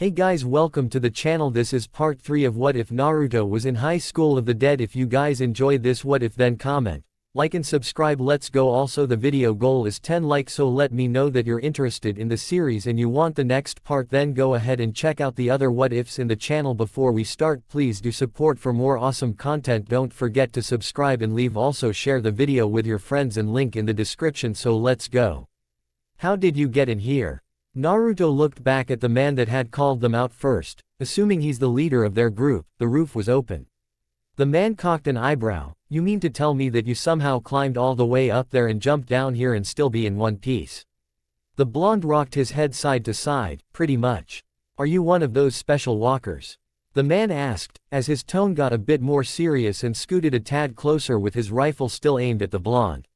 Hey guys, welcome to the channel. This is part 3 of What If Naruto was in High School of the Dead. If you guys enjoyed this what if, then comment, like and subscribe. Let's go. Also the video goal is 10 likes, so let me know that you're interested in the series and you want the next part. Then go ahead and check out the other what ifs in the channel. Before we start, please do support for more awesome content. Don't forget to subscribe and leave. Also share the video with your friends and link in the description. So let's go. How did you get in here? Naruto looked back at the man that had called them out first. Assuming he's the leader of their group, the roof was open. The man cocked an eyebrow. You mean to tell me that you somehow climbed all the way up there and jumped down here and still be in one piece? The blonde rocked his head side to side. Pretty much. Are you one of those special walkers? The man asked, as his tone got a bit more serious and scooted a tad closer with his rifle still aimed at the blonde.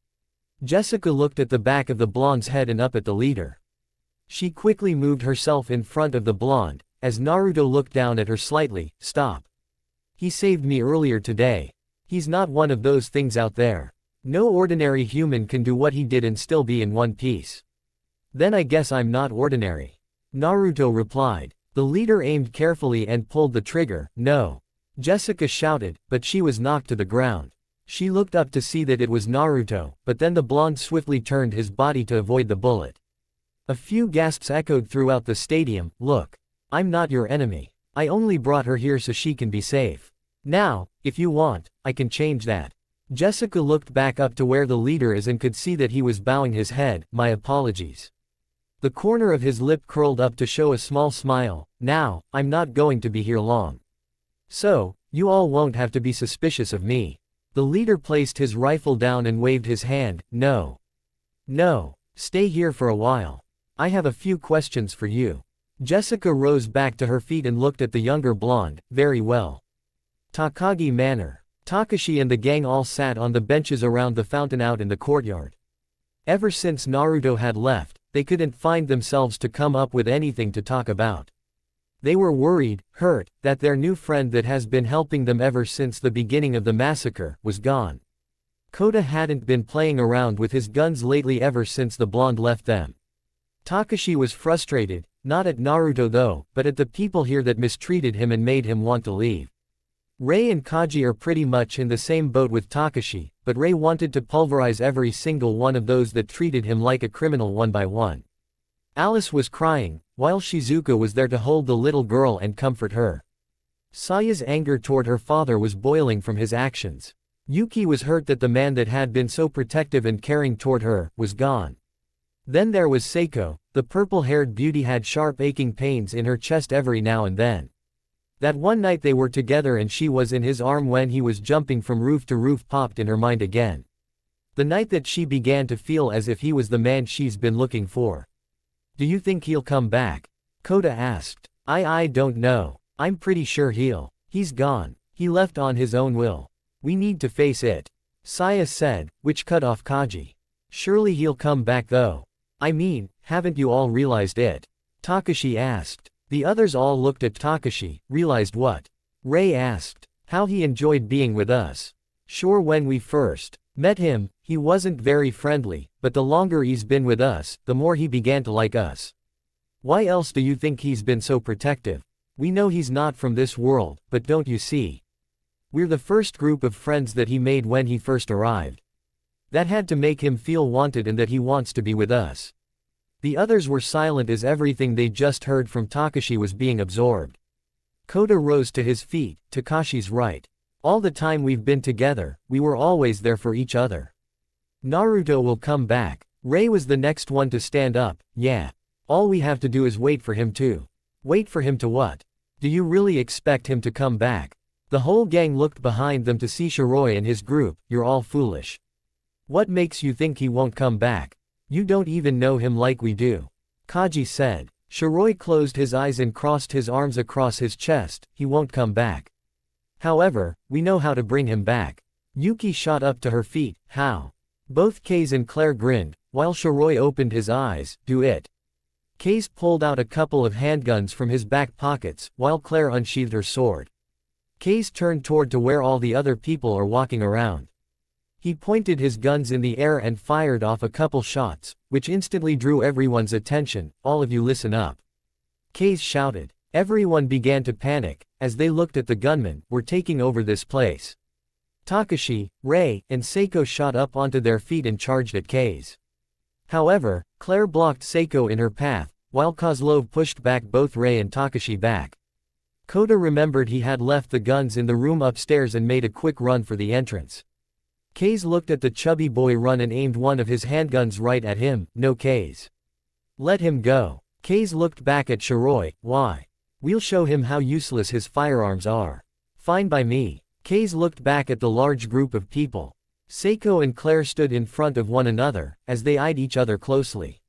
Jessica looked at the back of the blonde's head and up at the leader. She quickly moved herself in front of the blonde, as Naruto looked down at her slightly. Stop. He saved me earlier today. He's not one of those things out there. No ordinary human can do what he did and still be in one piece. Then I guess I'm not ordinary. Naruto replied. The leader aimed carefully and pulled the trigger. No. Jessica shouted, but she was knocked to the ground. She looked up to see that it was Naruto, but then the blonde swiftly turned his body to avoid the bullet. A few gasps echoed throughout the stadium. Look. I'm not your enemy. I only brought her here so she can be safe. Now, if you want, I can change that. Jessica looked back up to where the leader is and could see that he was bowing his head. My apologies. The corner of his lip curled up to show a small smile. Now, I'm not going to be here long. So, you all won't have to be suspicious of me. The leader placed his rifle down and waved his hand. No. No. Stay here for a while. I have a few questions for you. Jessica rose back to her feet and looked at the younger blonde. Very well. Takagi Manor. Takashi and the gang all sat on the benches around the fountain out in the courtyard. Ever since Naruto had left, they couldn't find themselves to come up with anything to talk about. They were worried, hurt, that their new friend that has been helping them ever since the beginning of the massacre, was gone. Kota hadn't been playing around with his guns lately ever since the blonde left them. Takashi was frustrated, not at Naruto though, but at the people here that mistreated him and made him want to leave. Rei and Kaji are pretty much in the same boat with Takashi, but Rei wanted to pulverize every single one of those that treated him like a criminal one by one. Alice was crying, while Shizuka was there to hold the little girl and comfort her. Saya's anger toward her father was boiling from his actions. Yuki was hurt that the man that had been so protective and caring toward her, was gone. Then there was Seiko. The purple-haired beauty had sharp aching pains in her chest every now and then. That one night they were together and she was in his arm when he was jumping from roof to roof popped in her mind again. The night that she began to feel as if he was the man she's been looking for. Do you think he'll come back? Kota asked. I don't know. I'm pretty sure he's gone. He left on his own will. We need to face it. Saya said, which cut off Kaji. Surely he'll come back though. I mean, haven't you all realized it? Takashi asked. The others all looked at Takashi. Realized what? Rei asked. How he enjoyed being with us. Sure, when we first met him, he wasn't very friendly, but the longer he's been with us, the more he began to like us. Why else do you think he's been so protective? We know he's not from this world, but don't you see? We're the first group of friends that he made when he first arrived. That had to make him feel wanted and that he wants to be with us. The others were silent as everything they just heard from Takashi was being absorbed. Kota rose to his feet. Takashi's right. All the time we've been together, we were always there for each other. Naruto will come back. Rei was the next one to stand up. Yeah. All we have to do is wait for him to. Wait for him to what? Do you really expect him to come back? The whole gang looked behind them to see Shiroi and his group. You're all foolish. What makes you think he won't come back? You don't even know him like we do. Kaji said. Shiroi closed his eyes and crossed his arms across his chest. He won't come back. However, we know how to bring him back. Yuki shot up to her feet. How? Both Keiz and Claire grinned, while Shiroi opened his eyes. Do it. Keiz pulled out a couple of handguns from his back pockets, while Claire unsheathed her sword. Keiz turned toward to where all the other people are walking around. He pointed his guns in the air and fired off a couple shots, which instantly drew everyone's attention. All of you listen up. Keiz shouted. Everyone began to panic, as they looked at the gunmen, were taking over this place. Takashi, Rei, and Seiko shot up onto their feet and charged at K's. However, Claire blocked Seiko in her path, while Kozlov pushed back both Rei and Takashi back. Kota remembered he had left the guns in the room upstairs and made a quick run for the entrance. K's looked at the chubby boy run and aimed one of his handguns right at him. No, K's. Let him go. K's looked back at Shiroi. Why? We'll show him how useless his firearms are. Fine by me. K's looked back at the large group of people. Seiko and Claire stood in front of one another, as they eyed each other closely.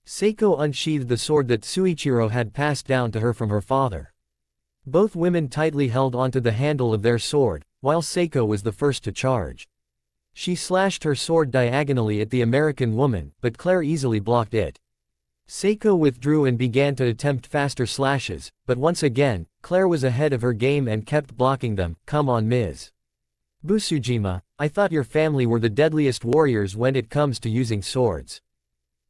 Seiko unsheathed the sword that Suichiro had passed down to her from her father. Both women tightly held onto the handle of their sword, while Seiko was the first to charge. She slashed her sword diagonally at the American woman, but Claire easily blocked it. Seiko withdrew and began to attempt faster slashes, but once again, Claire was ahead of her game and kept blocking them. Come on, Ms. Busujima, I thought your family were the deadliest warriors when it comes to using swords.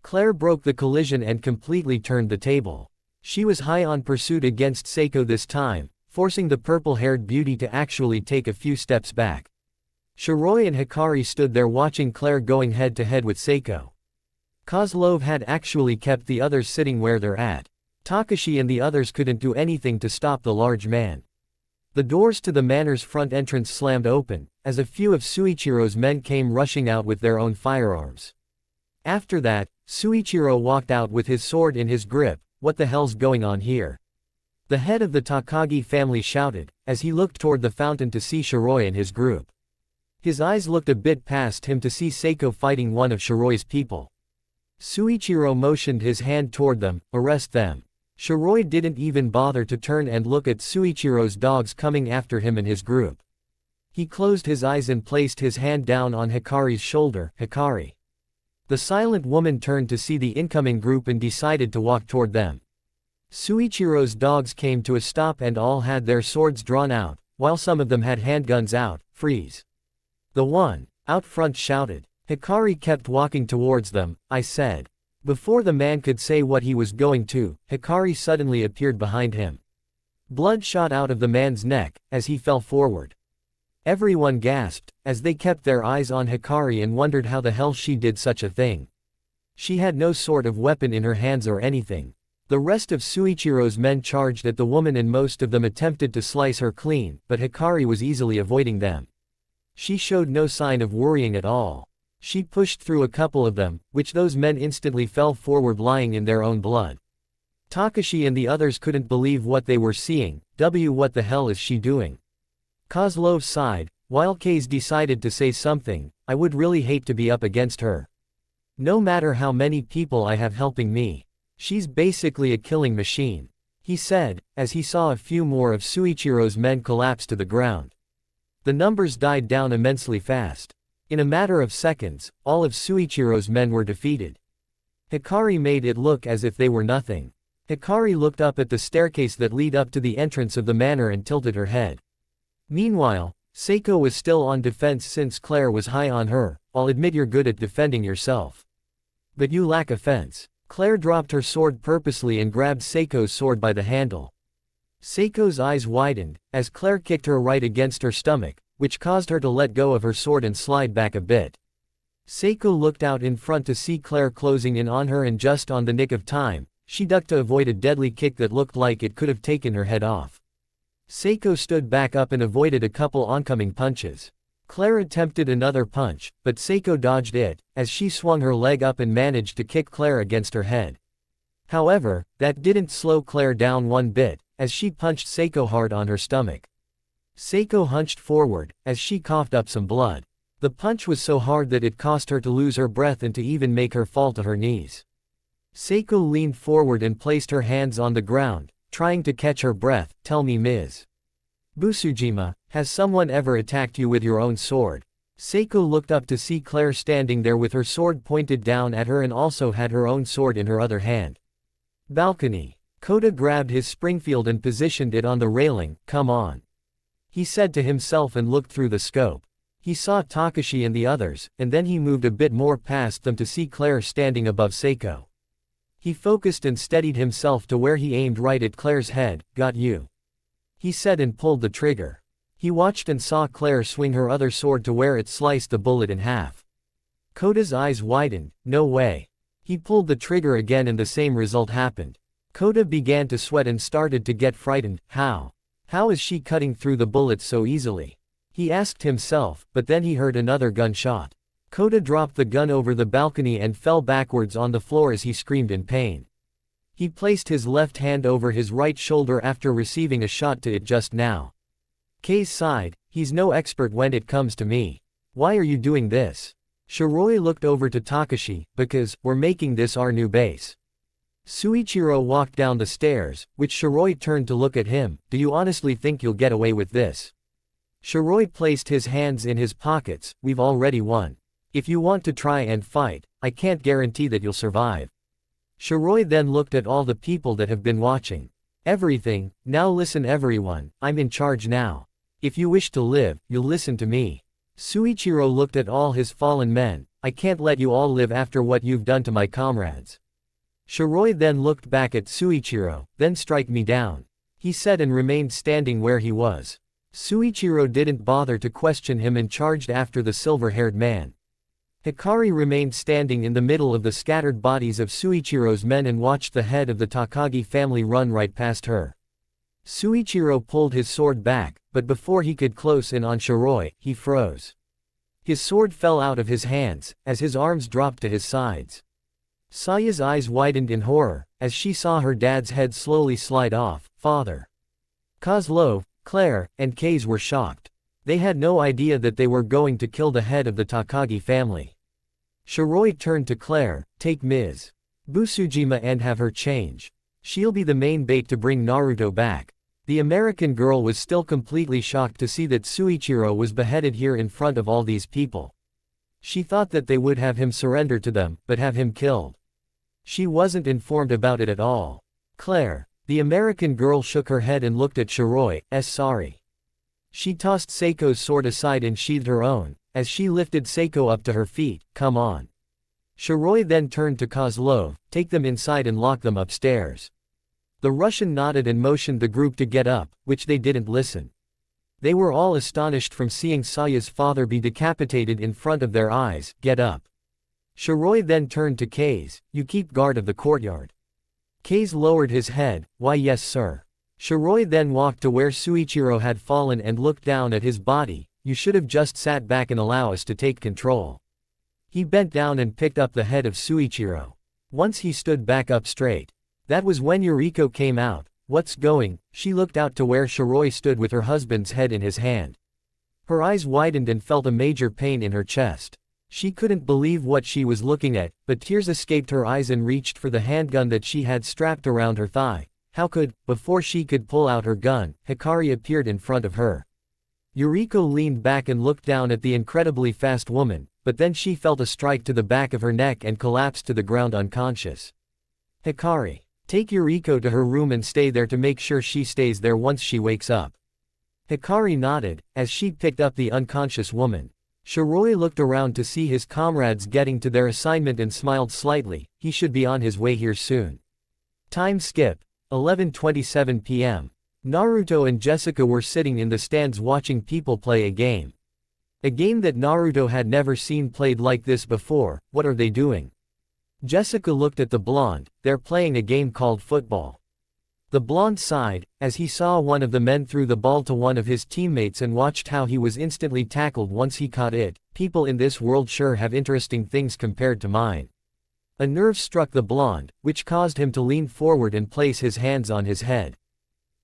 Claire broke the collision and completely turned the table. She was high on pursuit against Seiko this time, forcing the purple-haired beauty to actually take a few steps back. Shiroi and Hikari stood there watching Claire going head-to-head with Seiko. Kozlov had actually kept the others sitting where they're at. Takashi and the others couldn't do anything to stop the large man. The doors to the manor's front entrance slammed open, as a few of Suichiro's men came rushing out with their own firearms. After that, Suichiro walked out with his sword in his grip. What the hell's going on here? The head of the Takagi family shouted, as he looked toward the fountain to see Shiroi and his group. His eyes looked a bit past him to see Seiko fighting one of Shiroi's people. Suichiro motioned his hand toward them. Arrest them. Shiroi didn't even bother to turn and look at Suichiro's dogs coming after him and his group. He closed his eyes and placed his hand down on Hikari's shoulder. Hikari. The silent woman turned to see the incoming group and decided to walk toward them. Suichiro's dogs came to a stop and all had their swords drawn out, while some of them had handguns out. Freeze. The one out front shouted. Hikari kept walking towards them. I said. Before the man could say what he was going to, Hikari suddenly appeared behind him. Blood shot out of the man's neck, as he fell forward. Everyone gasped, as they kept their eyes on Hikari and wondered how the hell she did such a thing. She had no sort of weapon in her hands or anything. The rest of Suichiro's men charged at the woman and most of them attempted to slice her clean, but Hikari was easily avoiding them. She showed no sign of worrying at all. She pushed through a couple of them, which those men instantly fell forward lying in their own blood. Takashi and the others couldn't believe what they were seeing. What the hell is she doing? Kozlov sighed, while K's decided to say something. I would really hate to be up against her. No matter how many people I have helping me. She's basically a killing machine, he said, as he saw a few more of Suichiro's men collapse to the ground. The numbers died down immensely fast. In a matter of seconds, all of Suichiro's men were defeated. Hikari made it look as if they were nothing. Hikari looked up at the staircase that led up to the entrance of the manor and tilted her head. Meanwhile, Seiko was still on defense since Claire was high on her. I'll admit you're good at defending yourself. But you lack offense. Claire dropped her sword purposely and grabbed Seiko's sword by the handle. Seiko's eyes widened, as Claire kicked her right against her stomach, which caused her to let go of her sword and slide back a bit. Seiko looked out in front to see Claire closing in on her and just on the nick of time, she ducked to avoid a deadly kick that looked like it could have taken her head off. Seiko stood back up and avoided a couple oncoming punches. Claire attempted another punch, but Seiko dodged it, as she swung her leg up and managed to kick Claire against her head. However, that didn't slow Claire down one bit, as she punched Seiko hard on her stomach. Seiko hunched forward, as she coughed up some blood. The punch was so hard that it caused her to lose her breath and to even make her fall to her knees. Seiko leaned forward and placed her hands on the ground, trying to catch her breath. Tell me, Ms. Busujima, has someone ever attacked you with your own sword? Seiko looked up to see Claire standing there with her sword pointed down at her and also had her own sword in her other hand. Balcony. Kota grabbed his Springfield and positioned it on the railing. Come on, he said to himself and looked through the scope. He saw Takashi and the others, and then he moved a bit more past them to see Claire standing above Seiko. He focused and steadied himself to where he aimed right at Claire's head. "Got you," he said and pulled the trigger. He watched and saw Claire swing her other sword to where it sliced the bullet in half. Koda's eyes widened. "No way." He pulled the trigger again and the same result happened. Koda began to sweat and started to get frightened. How is she cutting through the bullets so easily? He asked himself, but then he heard another gunshot. Koda dropped the gun over the balcony and fell backwards on the floor as he screamed in pain. He placed his left hand over his right shoulder after receiving a shot to it just now. Kay sighed, "He's no expert when it comes to me. Why are you doing this?" Shiroi looked over to Takashi, "Because, we're making this our new base." Suichiro walked down the stairs, which Shiroi turned to look at him. "Do you honestly think you'll get away with this?" Shiroi placed his hands in his pockets. "We've already won. If you want to try and fight, I can't guarantee that you'll survive." Shiroi then looked at all the people that have been watching. "Everything, now listen everyone, I'm in charge now. If you wish to live, you'll listen to me." Suichiro looked at all his fallen men. "I can't let you all live after what you've done to my comrades." Shiroi then looked back at Suichiro. "Then strike me down," he said and remained standing where he was. Suichiro didn't bother to question him and charged after the silver-haired man. Hikari remained standing in the middle of the scattered bodies of Suichiro's men and watched the head of the Takagi family run right past her. Suichiro pulled his sword back, but before he could close in on Shiroi, he froze. His sword fell out of his hands, as his arms dropped to his sides. Saya's eyes widened in horror, as she saw her dad's head slowly slide off. Father, Kozlov, Claire, and Kaze were shocked. They had no idea that they were going to kill the head of the Takagi family. Shiroi turned to Claire, "Take Ms. Busujima and have her change. She'll be the main bait to bring Naruto back." The American girl was still completely shocked to see that Suichiro was beheaded here in front of all these people. She thought that they would have him surrender to them, but have him killed. She wasn't informed about it at all. "Claire." The American girl shook her head and looked at Shiroi. "Sorry." She tossed Seiko's sword aside and sheathed her own, as she lifted Seiko up to her feet. "Come on." Shiroi then turned to Kozlov, "Take them inside and lock them upstairs." The Russian nodded and motioned the group to get up, which they didn't listen. They were all astonished from seeing Saya's father be decapitated in front of their eyes. "Get up." Shiroi then turned to Kaze, "You keep guard of the courtyard." Kaze lowered his head. "Why yes sir." Shiroi then walked to where Suichiro had fallen and looked down at his body. "You should have just sat back and allow us to take control." He bent down and picked up the head of Suichiro. Once he stood back up straight. That was when Yuriko came out. "What's going?" She looked out to where Shiroi stood with her husband's head in his hand. Her eyes widened and felt a major pain in her chest. She couldn't believe what she was looking at, but tears escaped her eyes and reached for the handgun that she had strapped around her thigh. Before she could pull out her gun, Hikari appeared in front of her. Yuriko leaned back and looked down at the incredibly fast woman, but then she felt a strike to the back of her neck and collapsed to the ground unconscious. "Hikari, take Yuriko to her room and stay there to make sure she stays there once she wakes up." Hikari nodded, as she picked up the unconscious woman. Shiroi looked around to see his comrades getting to their assignment and smiled slightly. He should be on his way here soon. Time skip. 11:27 p.m. Naruto and Jessica were sitting in the stands watching people play a game. A game that Naruto had never seen played like this before. "What are they doing?" Jessica looked at the blonde. "They're playing a game called football." The blonde sighed, as he saw one of the men threw the ball to one of his teammates and watched how he was instantly tackled once he caught it. "People in this world sure have interesting things compared to mine." A nerve struck the blonde, which caused him to lean forward and place his hands on his head.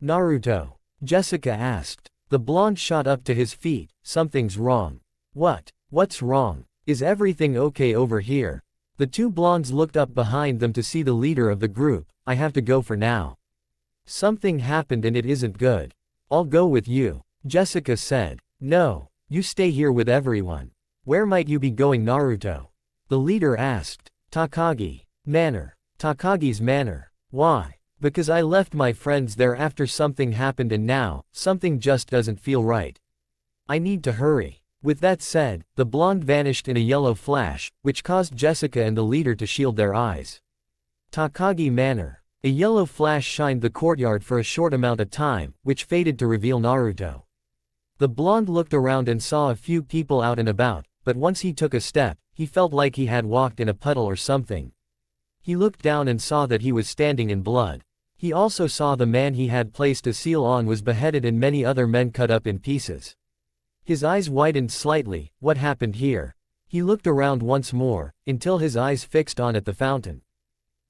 "Naruto?" Jessica asked. The blonde shot up to his feet. "Something's wrong." What's wrong? Is everything okay over here?" The two blondes looked up behind them to see the leader of the group. "I have to go for now. Something happened and it isn't good." "I'll go with you," Jessica said. "No, you stay here with everyone." "Where might you be going, Naruto?" the leader asked. "Takagi Manor." "Takagi's Manor? Why?" "Because I left my friends there after something happened and now, something just doesn't feel right. I need to hurry." With that said, the blonde vanished in a yellow flash, which caused Jessica and the leader to shield their eyes. Takagi Manor. A yellow flash shined the courtyard for a short amount of time, which faded to reveal Naruto. The blonde looked around and saw a few people out and about, but once he took a step, he felt like he had walked in a puddle or something. He looked down and saw that he was standing in blood. He also saw the man he had placed a seal on was beheaded and many other men cut up in pieces. His eyes widened slightly. What happened here? He looked around once more, until his eyes fixed on at the fountain.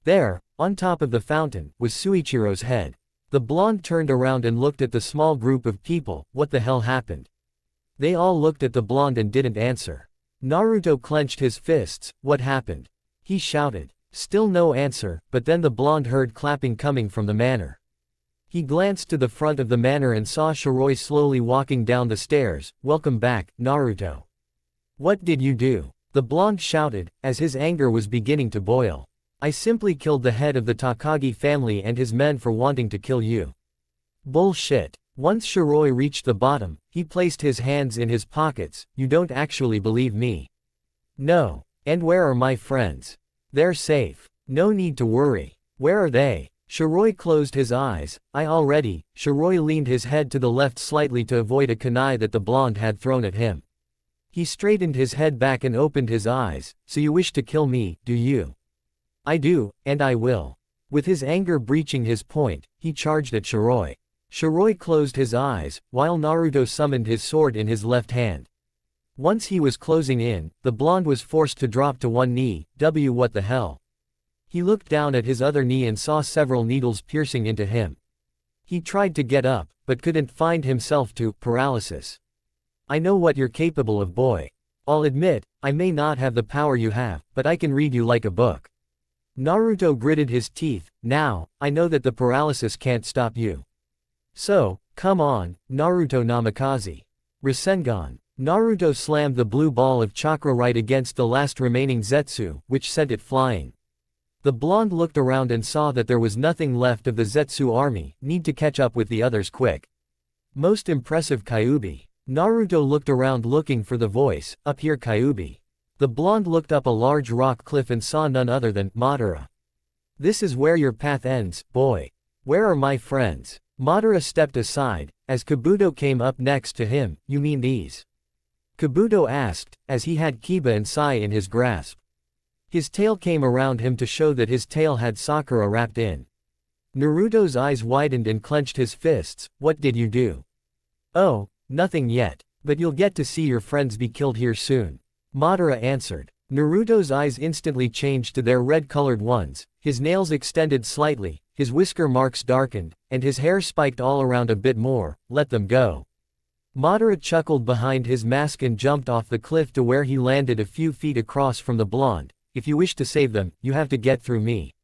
There, on top of the fountain, was Suichiro's head. The blonde turned around and looked at the small group of people. What the hell happened? They all looked at the blonde and didn't answer. Naruto clenched his fists. What happened? He shouted. Still no answer, but then the blonde heard clapping coming from the manor. He glanced to the front of the manor and saw Shiroi slowly walking down the stairs. Welcome back, Naruto. What did you do? The blonde shouted, as his anger was beginning to boil. I simply killed the head of the Takagi family and his men for wanting to kill you. Bullshit. Once Shiroi reached the bottom, he placed his hands in his pockets. You don't actually believe me. No. And where are my friends? They're safe. No need to worry. Where are they? Shiroi closed his eyes. Shiroi leaned his head to the left slightly to avoid a kunai that the blonde had thrown at him. He straightened his head back and opened his eyes. So you wish to kill me, do you? I do, and I will. With his anger breaching his point, he charged at Shiroi. Shiroi closed his eyes, while Naruto summoned his sword in his left hand. Once he was closing in, the blonde was forced to drop to one knee. What the hell? He looked down at his other knee and saw several needles piercing into him. He tried to get up, but couldn't find himself to paralysis. I know what you're capable of, boy. I'll admit, I may not have the power you have, but I can read you like a book. Naruto gritted his teeth. Now, I know that the paralysis can't stop you. So, come on, Naruto Namikaze. Rasengan. Naruto slammed the blue ball of chakra right against the last remaining Zetsu, which sent it flying. The blonde looked around and saw that there was nothing left of the Zetsu army. Need to catch up with the others quick. Most impressive, Kyuubi. Naruto looked around looking for the voice. Up here, Kyuubi. The blonde looked up a large rock cliff and saw none other than Madara. This is where your path ends, boy. Where are my friends? Madara stepped aside, as Kabuto came up next to him. You mean these? Kabuto asked, as he had Kiba and Sai in his grasp. His tail came around him to show that his tail had Sakura wrapped in. Naruto's eyes widened and clenched his fists. What did you do? Oh, nothing yet. But you'll get to see your friends be killed here soon. Madara answered. Naruto's eyes instantly changed to their red-colored ones, his nails extended slightly, his whisker marks darkened, and his hair spiked all around a bit more. Let them go. Madara chuckled behind his mask and jumped off the cliff to where he landed a few feet across from the blonde. If you wish to save them, you have to get through me.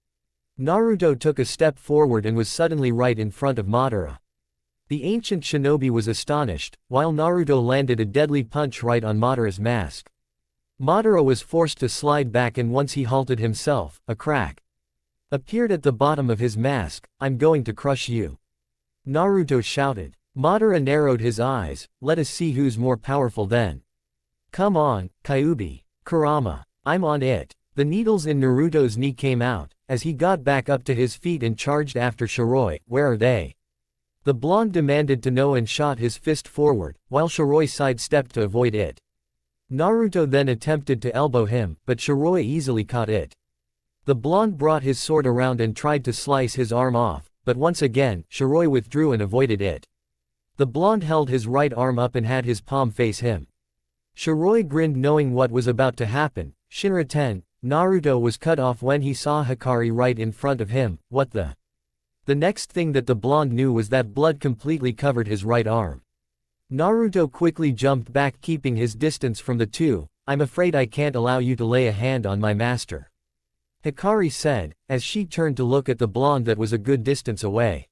Naruto took a step forward and was suddenly right in front of Madara. The ancient shinobi was astonished, while Naruto landed a deadly punch right on Madara's mask. Madara was forced to slide back, and once he halted himself, a crack appeared at the bottom of his mask. I'm going to crush you. Naruto shouted. Madara narrowed his eyes. Let us see who's more powerful then. Come on, Kyuubi. Kurama. I'm on it. The needles in Naruto's knee came out, as he got back up to his feet and charged after Shiroi. Where are they? The blonde demanded to know and shot his fist forward, while Shiroi sidestepped to avoid it. Naruto then attempted to elbow him, but Shiroi easily caught it. The blonde brought his sword around and tried to slice his arm off, but once again, Shiroi withdrew and avoided it. The blonde held his right arm up and had his palm face him. Shiroi grinned knowing what was about to happen. Shinra-ten, Naruto was cut off when he saw Hikari right in front of him. What the? The next thing that the blonde knew was that blood completely covered his right arm. Naruto quickly jumped back, keeping his distance from the two. I'm afraid I can't allow you to lay a hand on my master, Hikari said, as she turned to look at the blonde that was a good distance away.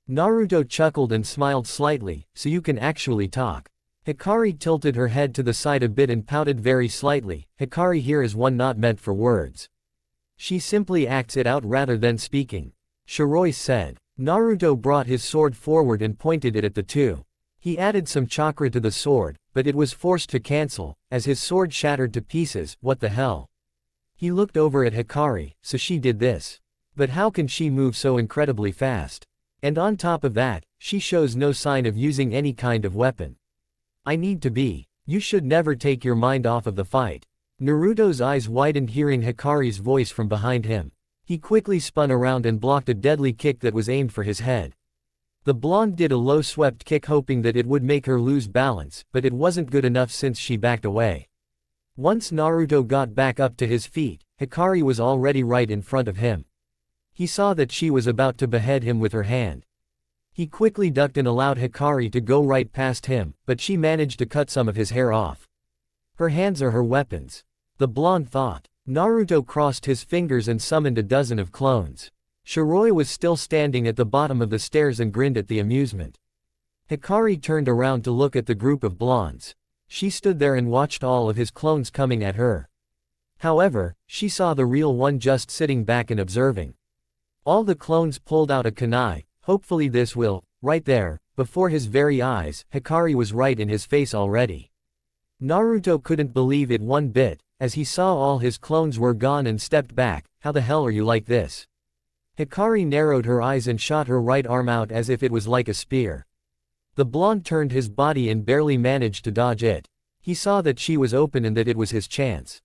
Naruto chuckled and smiled slightly. So you can actually talk. Hikari tilted her head to the side a bit and pouted very slightly. Hikari here is one not meant for words. She simply acts it out rather than speaking. Shiroi said. Naruto brought his sword forward and pointed it at the two. He added some chakra to the sword, but it was forced to cancel, as his sword shattered to pieces. What the hell? He looked over at Hikari. So she did this. But how can she move so incredibly fast? And on top of that, she shows no sign of using any kind of weapon. I need to be. You should never take your mind off of the fight. Naruto's eyes widened hearing Hikari's voice from behind him. He quickly spun around and blocked a deadly kick that was aimed for his head. The blonde did a low-swept kick hoping that it would make her lose balance, but it wasn't good enough since she backed away. Once Naruto got back up to his feet, Hikari was already right in front of him. He saw that she was about to behead him with her hand. He quickly ducked and allowed Hikari to go right past him, but she managed to cut some of his hair off. Her hands are her weapons. The blonde thought. Naruto crossed his fingers and summoned a dozen of clones. Shiroi was still standing at the bottom of the stairs and grinned at the amusement. Hikari turned around to look at the group of blondes. She stood there and watched all of his clones coming at her. However, she saw the real one just sitting back and observing. All the clones pulled out a kunai. Hopefully this will, right there, before his very eyes. Hikari was right in his face already. Naruto couldn't believe it one bit, as he saw all his clones were gone and stepped back. How the hell are you like this? Hikari narrowed her eyes and shot her right arm out as if it was like a spear. The blonde turned his body and barely managed to dodge it. He saw that she was open and that it was his chance.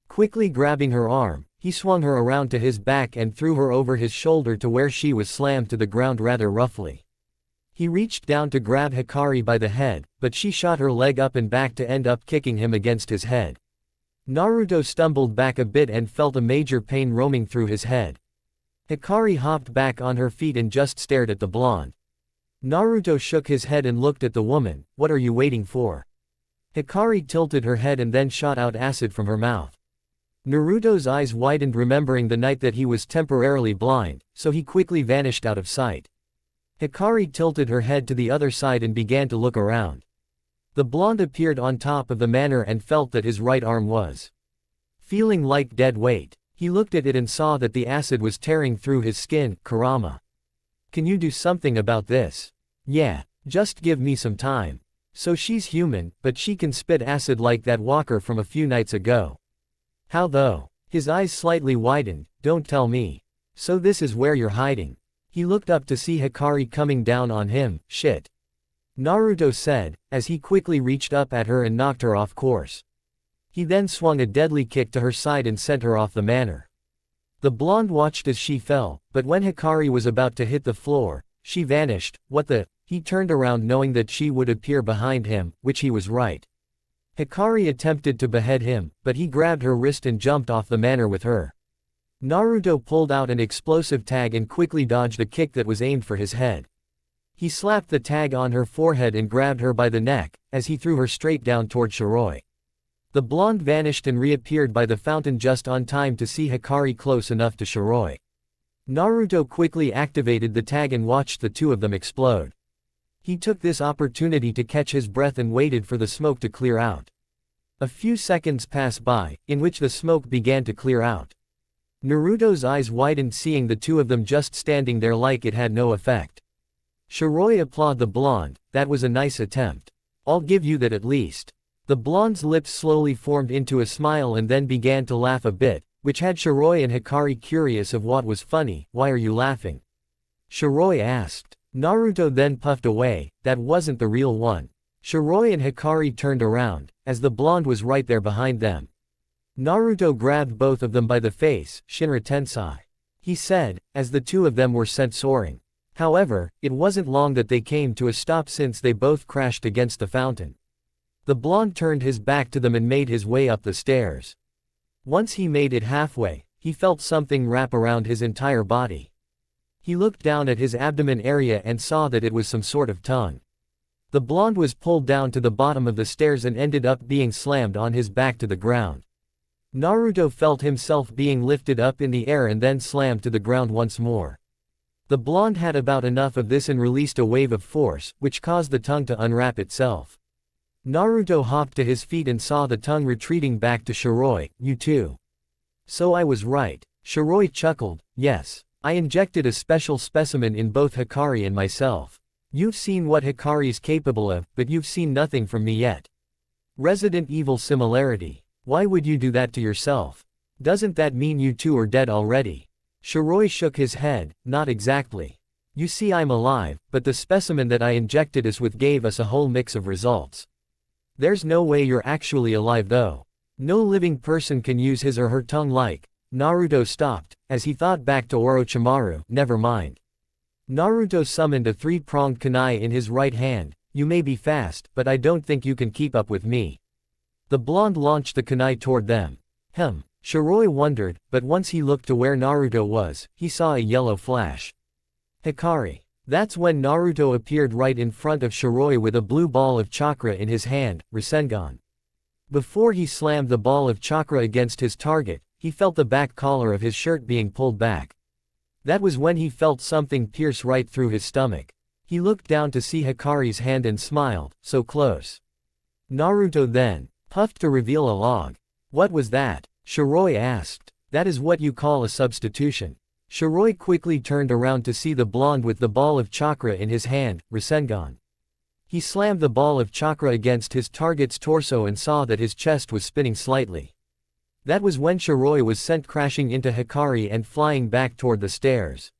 Quickly grabbing her arm, he swung her around to his back and threw her over his shoulder to where she was slammed to the ground rather roughly. He reached down to grab Hikari by the head, but she shot her leg up and back to end up kicking him against his head. Naruto stumbled back a bit and felt a major pain roaming through his head. Hikari hopped back on her feet and just stared at the blonde. Naruto shook his head and looked at the woman. What are you waiting for? Hikari tilted her head and then shot out acid from her mouth. Naruto's eyes widened remembering the night that he was temporarily blind, so he quickly vanished out of sight. Hikari tilted her head to the other side and began to look around. The blonde appeared on top of the manor and felt that his right arm was feeling like dead weight. He looked at it and saw that the acid was tearing through his skin. Kurama. Can you do something about this? Yeah, just give me some time. So she's human, but she can spit acid like that walker from a few nights ago. How though? His eyes slightly widened. Don't tell me. So this is where you're hiding. He looked up to see Hikari coming down on him. Shit. Naruto said, as he quickly reached up at her and knocked her off course. He then swung a deadly kick to her side and sent her off the manor. The blonde watched as she fell, but when Hikari was about to hit the floor, she vanished. What the? He turned around knowing that she would appear behind him, which he was right. Hikari attempted to behead him, but he grabbed her wrist and jumped off the manor with her. Naruto pulled out an explosive tag and quickly dodged a kick that was aimed for his head. He slapped the tag on her forehead and grabbed her by the neck, as he threw her straight down toward Shiroi. The blonde vanished and reappeared by the fountain just on time to see Hikari close enough to Shiroi. Naruto quickly activated the tag and watched the two of them explode. He took this opportunity to catch his breath and waited for the smoke to clear out. A few seconds passed by, in which the smoke began to clear out. Naruto's eyes widened seeing the two of them just standing there like it had no effect. Shiroi applauded the blonde. That was a nice attempt. I'll give you that at least. The blonde's lips slowly formed into a smile and then began to laugh a bit, which had Shiroi and Hikari curious of what was funny. Why are you laughing? Shiroi asked. Naruto then puffed away. That wasn't the real one. Shiroi and Hikari turned around, as the blonde was right there behind them. Naruto grabbed both of them by the face. Shinra Tensei, he said, as the two of them were sent soaring. However, it wasn't long that they came to a stop since they both crashed against the fountain. The blonde turned his back to them and made his way up the stairs. Once he made it halfway, he felt something wrap around his entire body. He looked down at his abdomen area and saw that it was some sort of tongue. The blonde was pulled down to the bottom of the stairs and ended up being slammed on his back to the ground. Naruto felt himself being lifted up in the air and then slammed to the ground once more. The blonde had about enough of this and released a wave of force, which caused the tongue to unwrap itself. Naruto hopped to his feet and saw the tongue retreating back to Shiroi. You too. So I was right. Shiroi chuckled. Yes. I injected a special specimen in both Hikari and myself. You've seen what Hikari's capable of, but you've seen nothing from me yet. Resident Evil similarity. Why would you do that to yourself? Doesn't that mean you two are dead already? Shiroi shook his head, not exactly. You see, I'm alive, but the specimen that I injected us with gave us a whole mix of results. There's no way you're actually alive though. No living person can use his or her tongue like. Naruto stopped, as he thought back to Orochimaru. Never mind. Naruto summoned a three-pronged kunai in his right hand. You may be fast, but I don't think you can keep up with me. The blonde launched the kunai toward them. Shiroi wondered, but once he looked to where Naruto was, he saw a yellow flash. Hikari. That's when Naruto appeared right in front of Shiroi with a blue ball of chakra in his hand, Rinnegan. Before he slammed the ball of chakra against his target, he felt the back collar of his shirt being pulled back. That was when he felt something pierce right through his stomach. He looked down to see Hikari's hand and smiled, so close. Naruto then puffed to reveal a log. What was that? Shiroi asked. That is what you call a substitution. Shiroi quickly turned around to see the blonde with the ball of chakra in his hand, Rinnegan. He slammed the ball of chakra against his target's torso and saw that his chest was spinning slightly. That was when Shiroi was sent crashing into Hikari and flying back toward the stairs.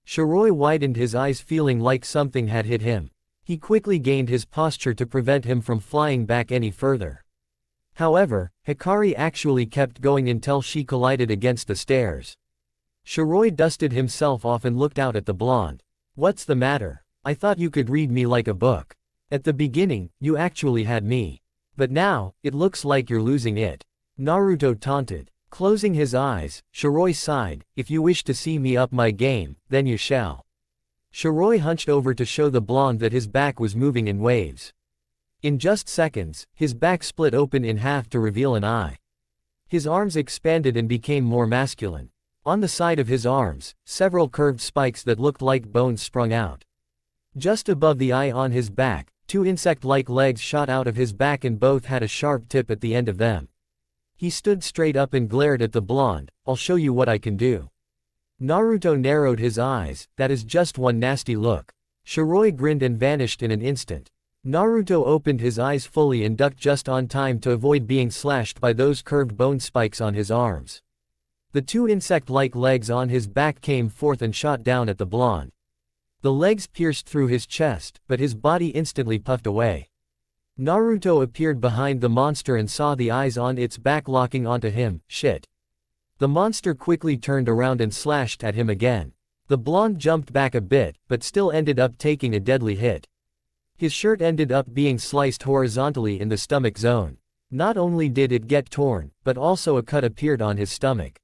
Shiroi widened his eyes, feeling like something had hit him. He quickly gained his posture to prevent him from flying back any further. However, Hikari actually kept going until she collided against the stairs. Shiroi dusted himself off and looked out at the blonde. What's the matter? I thought you could read me like a book. At the beginning, you actually had me. But now, it looks like you're losing it. Naruto taunted. Closing his eyes, Shiroi sighed, if you wish to see me up my game, then you shall. Shiroi hunched over to show the blonde that his back was moving in waves. In just seconds, his back split open in half to reveal an eye. His arms expanded and became more masculine. On the side of his arms, several curved spikes that looked like bones sprung out. Just above the eye on his back, two insect-like legs shot out of his back and both had a sharp tip at the end of them. He stood straight up and glared at the blonde. I'll show you what I can do. Naruto narrowed his eyes. That is just one nasty look. Shiroi grinned and vanished in an instant. Naruto opened his eyes fully and ducked just on time to avoid being slashed by those curved bone spikes on his arms. The two insect-like legs on his back came forth and shot down at the blonde. The legs pierced through his chest, but his body instantly puffed away. Naruto appeared behind the monster and saw the eyes on its back locking onto him. Shit. The monster quickly turned around and slashed at him again. The blonde jumped back a bit, but still ended up taking a deadly hit. His shirt ended up being sliced horizontally in the stomach zone. Not only did it get torn, but also a cut appeared on his stomach.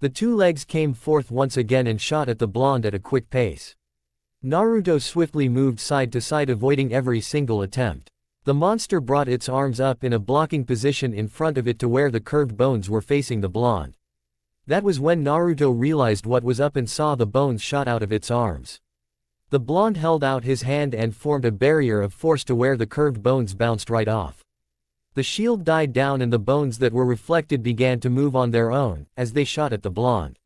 The two legs came forth once again and shot at the blonde at a quick pace. Naruto swiftly moved side to side, avoiding every single attempt. The monster brought its arms up in a blocking position in front of it to where the curved bones were facing the blonde. That was when Naruto realized what was up and saw the bones shot out of its arms. The blonde held out his hand and formed a barrier of force to where the curved bones bounced right off. The shield died down and the bones that were reflected began to move on their own, as they shot at the blonde.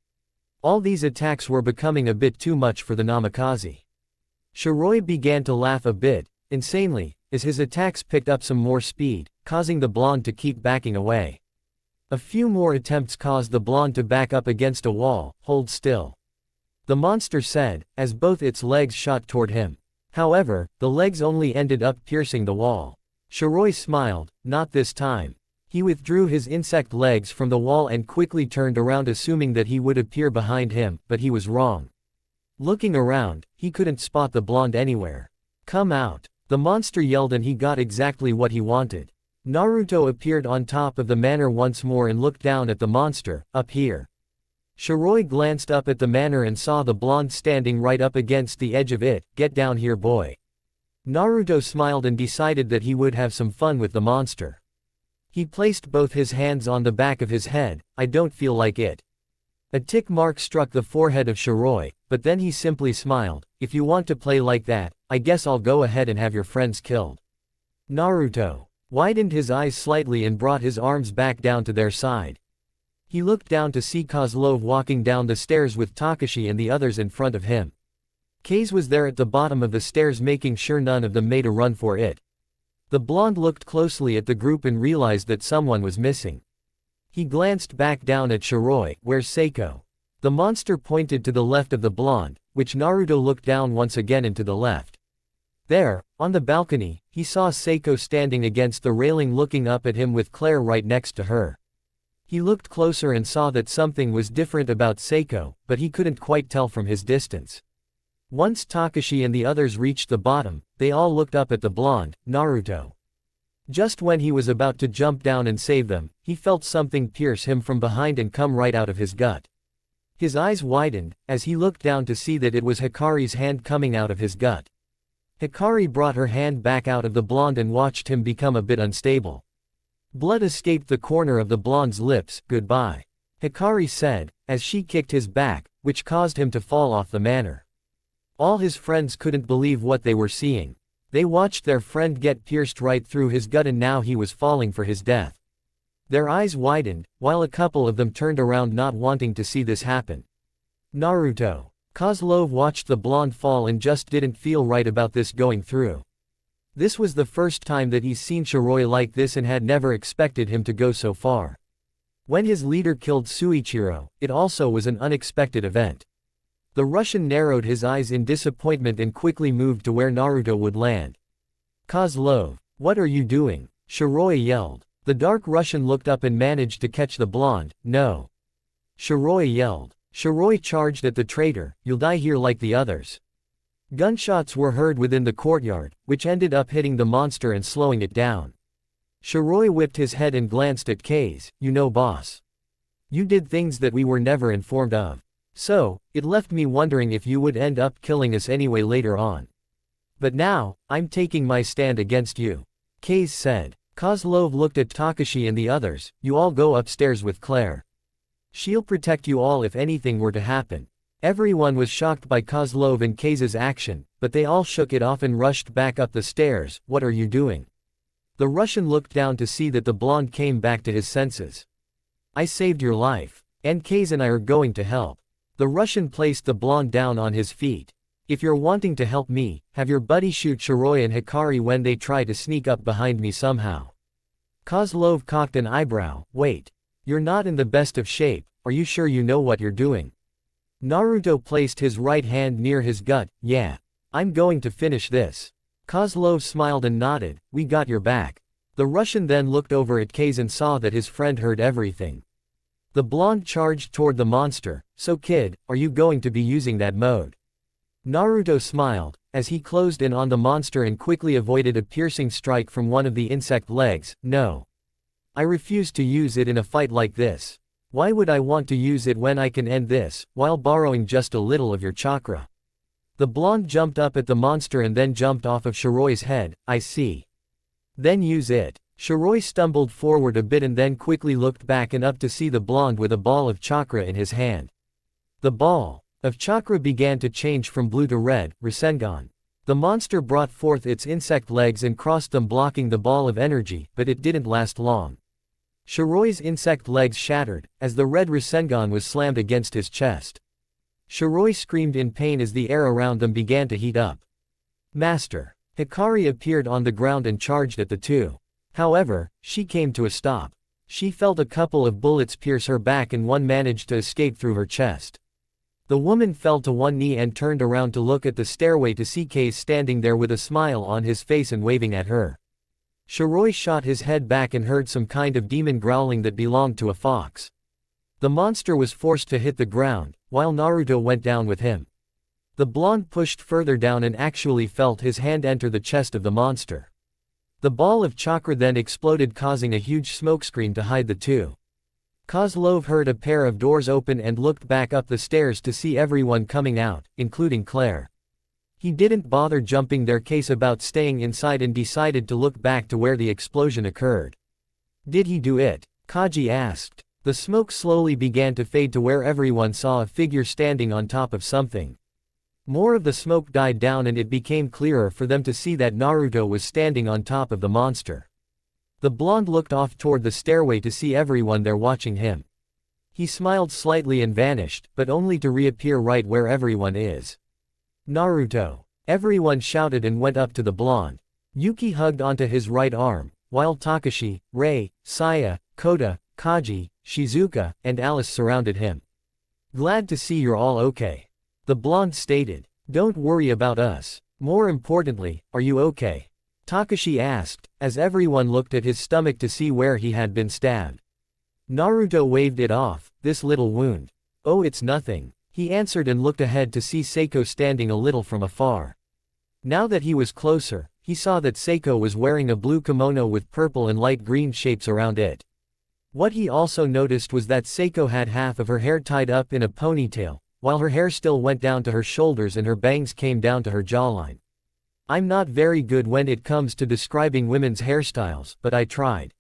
All these attacks were becoming a bit too much for the Namikaze. Shiroi began to laugh a bit, insanely, as his attacks picked up some more speed, causing the blonde to keep backing away. A few more attempts caused the blonde to back up against a wall. Hold still. The monster said, as both its legs shot toward him. However, the legs only ended up piercing the wall. Shiroi smiled. Not this time. He withdrew his insect legs from the wall and quickly turned around, assuming that he would appear behind him, but he was wrong. Looking around, he couldn't spot the blonde anywhere. Come out. The monster yelled and he got exactly what he wanted. Naruto appeared on top of the manor once more and looked down at the monster. Up here. Shiroi glanced up at the manor and saw the blonde standing right up against the edge of it. Get down here, boy. Naruto smiled and decided that he would have some fun with the monster. He placed both his hands on the back of his head. I don't feel like it. A tick mark struck the forehead of Shiroi, but then he simply smiled. If you want to play like that, I guess I'll go ahead and have your friends killed. Naruto widened his eyes slightly and brought his arms back down to their side. He looked down to see Kozlov walking down the stairs with Takashi and the others in front of him. Kase was there at the bottom of the stairs, making sure none of them made a run for it. The blonde looked closely at the group and realized that someone was missing. He glanced back down at Shiroi. Where's Seiko? The monster pointed to the left of the blonde, which Naruto looked down once again and to the left. There, on the balcony, he saw Seiko standing against the railing looking up at him with Claire right next to her. He looked closer and saw that something was different about Seiko, but he couldn't quite tell from his distance. Once Takashi and the others reached the bottom, they all looked up at the blonde, Naruto. Just when he was about to jump down and save them, he felt something pierce him from behind and come right out of his gut. His eyes widened, as he looked down to see that it was Hikari's hand coming out of his gut. Hikari brought her hand back out of the blonde and watched him become a bit unstable. Blood escaped the corner of the blonde's lips. "Goodbye," Hikari said, as she kicked his back, which caused him to fall off the manor. All his friends couldn't believe what they were seeing. They watched their friend get pierced right through his gut and now he was falling for his death. Their eyes widened, while a couple of them turned around not wanting to see this happen. Naruto. Kozlov watched the blonde fall and just didn't feel right about this going through. This was the first time that he's seen Shiroi like this and had never expected him to go so far. When his leader killed Suichiro, it also was an unexpected event. The Russian narrowed his eyes in disappointment and quickly moved to where Naruto would land. "Kozlov, what are you doing?" Shiroi yelled. The dark Russian looked up and managed to catch the blonde. "No." Shiroi yelled. Shiroi charged at the traitor. "You'll die here like the others." Gunshots were heard within the courtyard, which ended up hitting the monster and slowing it down. Shiroi whipped his head and glanced at Kase. "You know, boss. You did things that we were never informed of. So, it left me wondering if you would end up killing us anyway later on. But now, I'm taking my stand against you," Kase said. Kozlov looked at Takashi and the others. "You all go upstairs with Claire. She'll protect you all if anything were to happen." Everyone was shocked by Kozlov and Kase's action, but they all shook it off and rushed back up the stairs. "What are you doing?" The Russian looked down to see that the blonde came back to his senses. "I saved your life. And Kase and I are going to help." The Russian placed the blonde down on his feet. "If you're wanting to help me, have your buddy shoot Shiroi and Hikari when they try to sneak up behind me somehow." Kozlov cocked an eyebrow. "Wait. You're not in the best of shape, are you sure you know what you're doing?" Naruto placed his right hand near his gut. "Yeah. I'm going to finish this." Kozlov smiled and nodded. "We got your back." The Russian then looked over at Kase and saw that his friend heard everything. The blonde charged toward the monster. "So kid, are you going to be using that mode?" Naruto smiled, as he closed in on the monster and quickly avoided a piercing strike from one of the insect legs. "No. I refuse to use it in a fight like this. Why would I want to use it when I can end this, while borrowing just a little of your chakra?" The blonde jumped up at the monster and then jumped off of Shiroi's head. "I see. Then use it." Shiroi stumbled forward a bit and then quickly looked back and up to see the blonde with a ball of chakra in his hand. The ball of chakra began to change from blue to red. Rinnegan. The monster brought forth its insect legs and crossed them, blocking the ball of energy, but it didn't last long. Shiroi's insect legs shattered, as the red Rinnegan was slammed against his chest. Shiroi screamed in pain as the air around them began to heat up. "Master." Hikari appeared on the ground and charged at the two. However, she came to a stop. She felt a couple of bullets pierce her back and one managed to escape through her chest. The woman fell to one knee and turned around to look at the stairway to see Kase standing there with a smile on his face and waving at her. Shiroi shot his head back and heard some kind of demon growling that belonged to a fox. The monster was forced to hit the ground, while Naruto went down with him. The blonde pushed further down and actually felt his hand enter the chest of the monster. The ball of chakra then exploded, causing a huge smokescreen to hide the two. Kozlov heard a pair of doors open and looked back up the stairs to see everyone coming out, including Claire. He didn't bother jumping their case about staying inside and decided to look back to where the explosion occurred. "Did he do it?" Kaji asked. The smoke slowly began to fade to where everyone saw a figure standing on top of something. More of the smoke died down and it became clearer for them to see that Naruto was standing on top of the monster. The blonde looked off toward the stairway to see everyone there watching him. He smiled slightly and vanished, but only to reappear right where everyone is. "Naruto!" Everyone shouted and went up to the blonde. Yuki hugged onto his right arm, while Takashi, Rei, Saya, Kota, Kaji, Shizuka, and Alice surrounded him. Glad to see you're all okay. The blonde stated. Don't worry about us. More importantly, are you okay? Takashi asked, as everyone looked at his stomach to see where he had been stabbed. Naruto waved it off, this little wound. Oh, it's nothing, he answered and looked ahead to see Seiko standing a little from afar. Now that he was closer, he saw that Seiko was wearing a blue kimono with purple and light green shapes around it. What he also noticed was that Seiko had half of her hair tied up in a ponytail, while her hair still went down to her shoulders and her bangs came down to her jawline. I'm not very good when it comes to describing women's hairstyles, but I tried.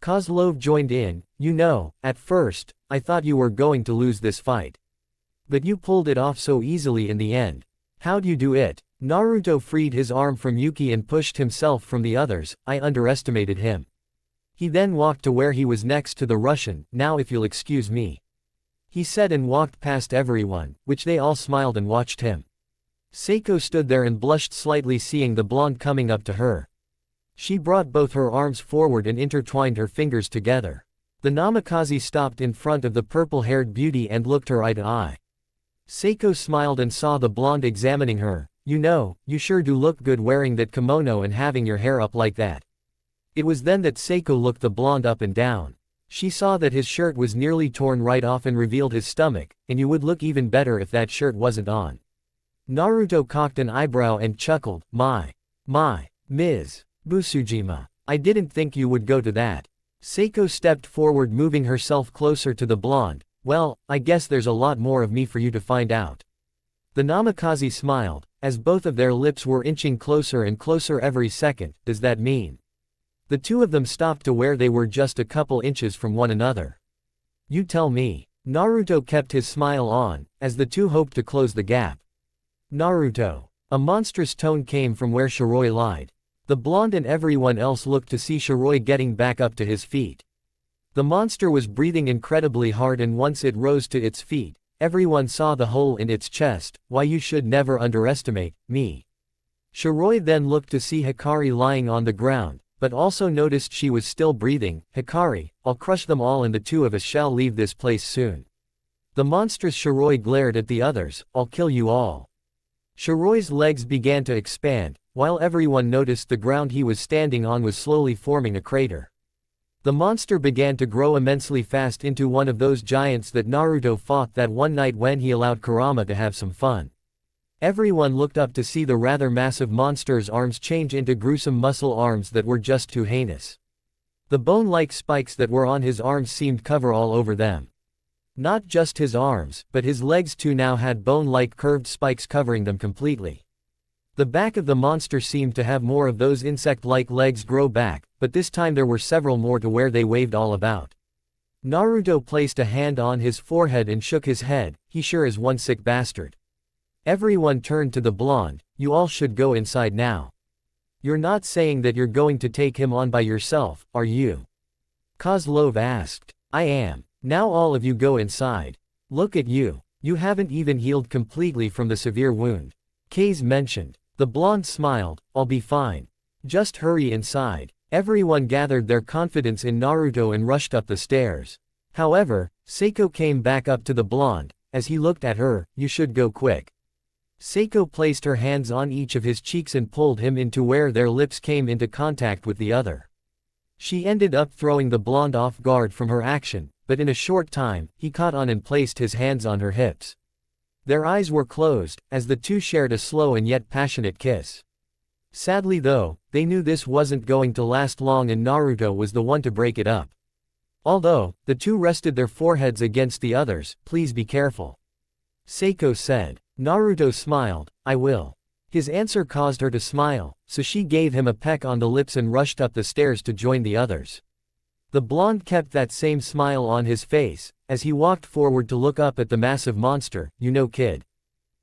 Kozlov joined in. You know, at first, I thought you were going to lose this fight. But you pulled it off so easily in the end. How'd you do it? Naruto freed his arm from Yuki and pushed himself from the others. I underestimated him. He then walked to where he was next to the Russian. Now if you'll excuse me, he said and walked past everyone, which they all smiled and watched him. Seiko stood there and blushed slightly seeing the blonde coming up to her. She brought both her arms forward and intertwined her fingers together. The Namikaze stopped in front of the purple-haired beauty and looked her eye to eye. Seiko smiled and saw the blonde examining her. You know, you sure do look good wearing that kimono and having your hair up like that. It was then that Seiko looked the blonde up and down. She saw that his shirt was nearly torn right off and revealed his stomach, and you would look even better if that shirt wasn't on. Naruto cocked an eyebrow and chuckled, My, Ms. Busujima, I didn't think you would go to that. Seiko stepped forward moving herself closer to the blonde. Well, I guess there's a lot more of me for you to find out. The Namikaze smiled, as both of their lips were inching closer and closer every second. Does that mean? The two of them stopped to where they were just a couple inches from one another. You tell me. Naruto kept his smile on, as the two hoped to close the gap. Naruto. A monstrous tone came from where Shiroi lied. The blonde and everyone else looked to see Shiroi getting back up to his feet. The monster was breathing incredibly hard and once it rose to its feet, everyone saw the hole in its chest. Why you should never underestimate me. Shiroi then looked to see Hikari lying on the ground, but also noticed she was still breathing. Hikari, I'll crush them all and the two of us shall leave this place soon. The monstrous Shiroi glared at the others. I'll kill you all. Shiroi's legs began to expand, while everyone noticed the ground he was standing on was slowly forming a crater. The monster began to grow immensely fast into one of those giants that Naruto fought that one night when he allowed Kurama to have some fun. Everyone looked up to see the rather massive monster's arms change into gruesome muscle arms that were just too heinous. The bone-like spikes that were on his arms seemed cover all over them. Not just his arms, but his legs too now had bone-like curved spikes covering them completely. The back of the monster seemed to have more of those insect-like legs grow back, but this time there were several more to where they waved all about. Naruto placed a hand on his forehead and shook his head. He sure is one sick bastard. Everyone turned to the blonde. You all should go inside now. You're not saying that you're going to take him on by yourself, are you? Kozlov asked. I am. Now all of you go inside. Look at you. You haven't even healed completely from the severe wound. Kase mentioned. The blonde smiled. I'll be fine. Just hurry inside. Everyone gathered their confidence in Naruto and rushed up the stairs. However, Seiko came back up to the blonde. As he looked at her, you should go quick. Seiko placed her hands on each of his cheeks and pulled him into where their lips came into contact with the other. She ended up throwing the blonde off guard from her action, but in a short time, he caught on and placed his hands on her hips. Their eyes were closed, as the two shared a slow and yet passionate kiss. Sadly though, they knew this wasn't going to last long and Naruto was the one to break it up. Although, the two rested their foreheads against the others. Please be careful. Seiko said. Naruto smiled. I will. His answer caused her to smile, so she gave him a peck on the lips and rushed up the stairs to join the others. The blonde kept that same smile on his face, as he walked forward to look up at the massive monster. You know kid.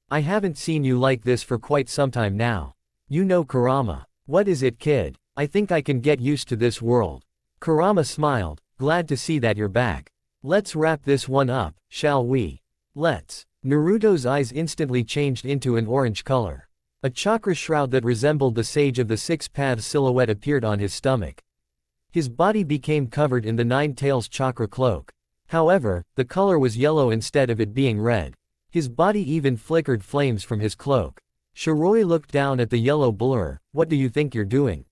I haven't seen you like this for quite some time now. You know Kurama. What is it kid? I think I can get used to this world. Kurama smiled. Glad to see that you're back. Let's wrap this one up, shall we? Let's. Naruto's eyes instantly changed into an orange color. A chakra shroud that resembled the Sage of the Six Paths silhouette appeared on his stomach. His body became covered in the Nine Tails chakra cloak. However, the color was yellow instead of it being red. His body even flickered flames from his cloak. Shiroi looked down at the yellow blur. What do you think you're doing?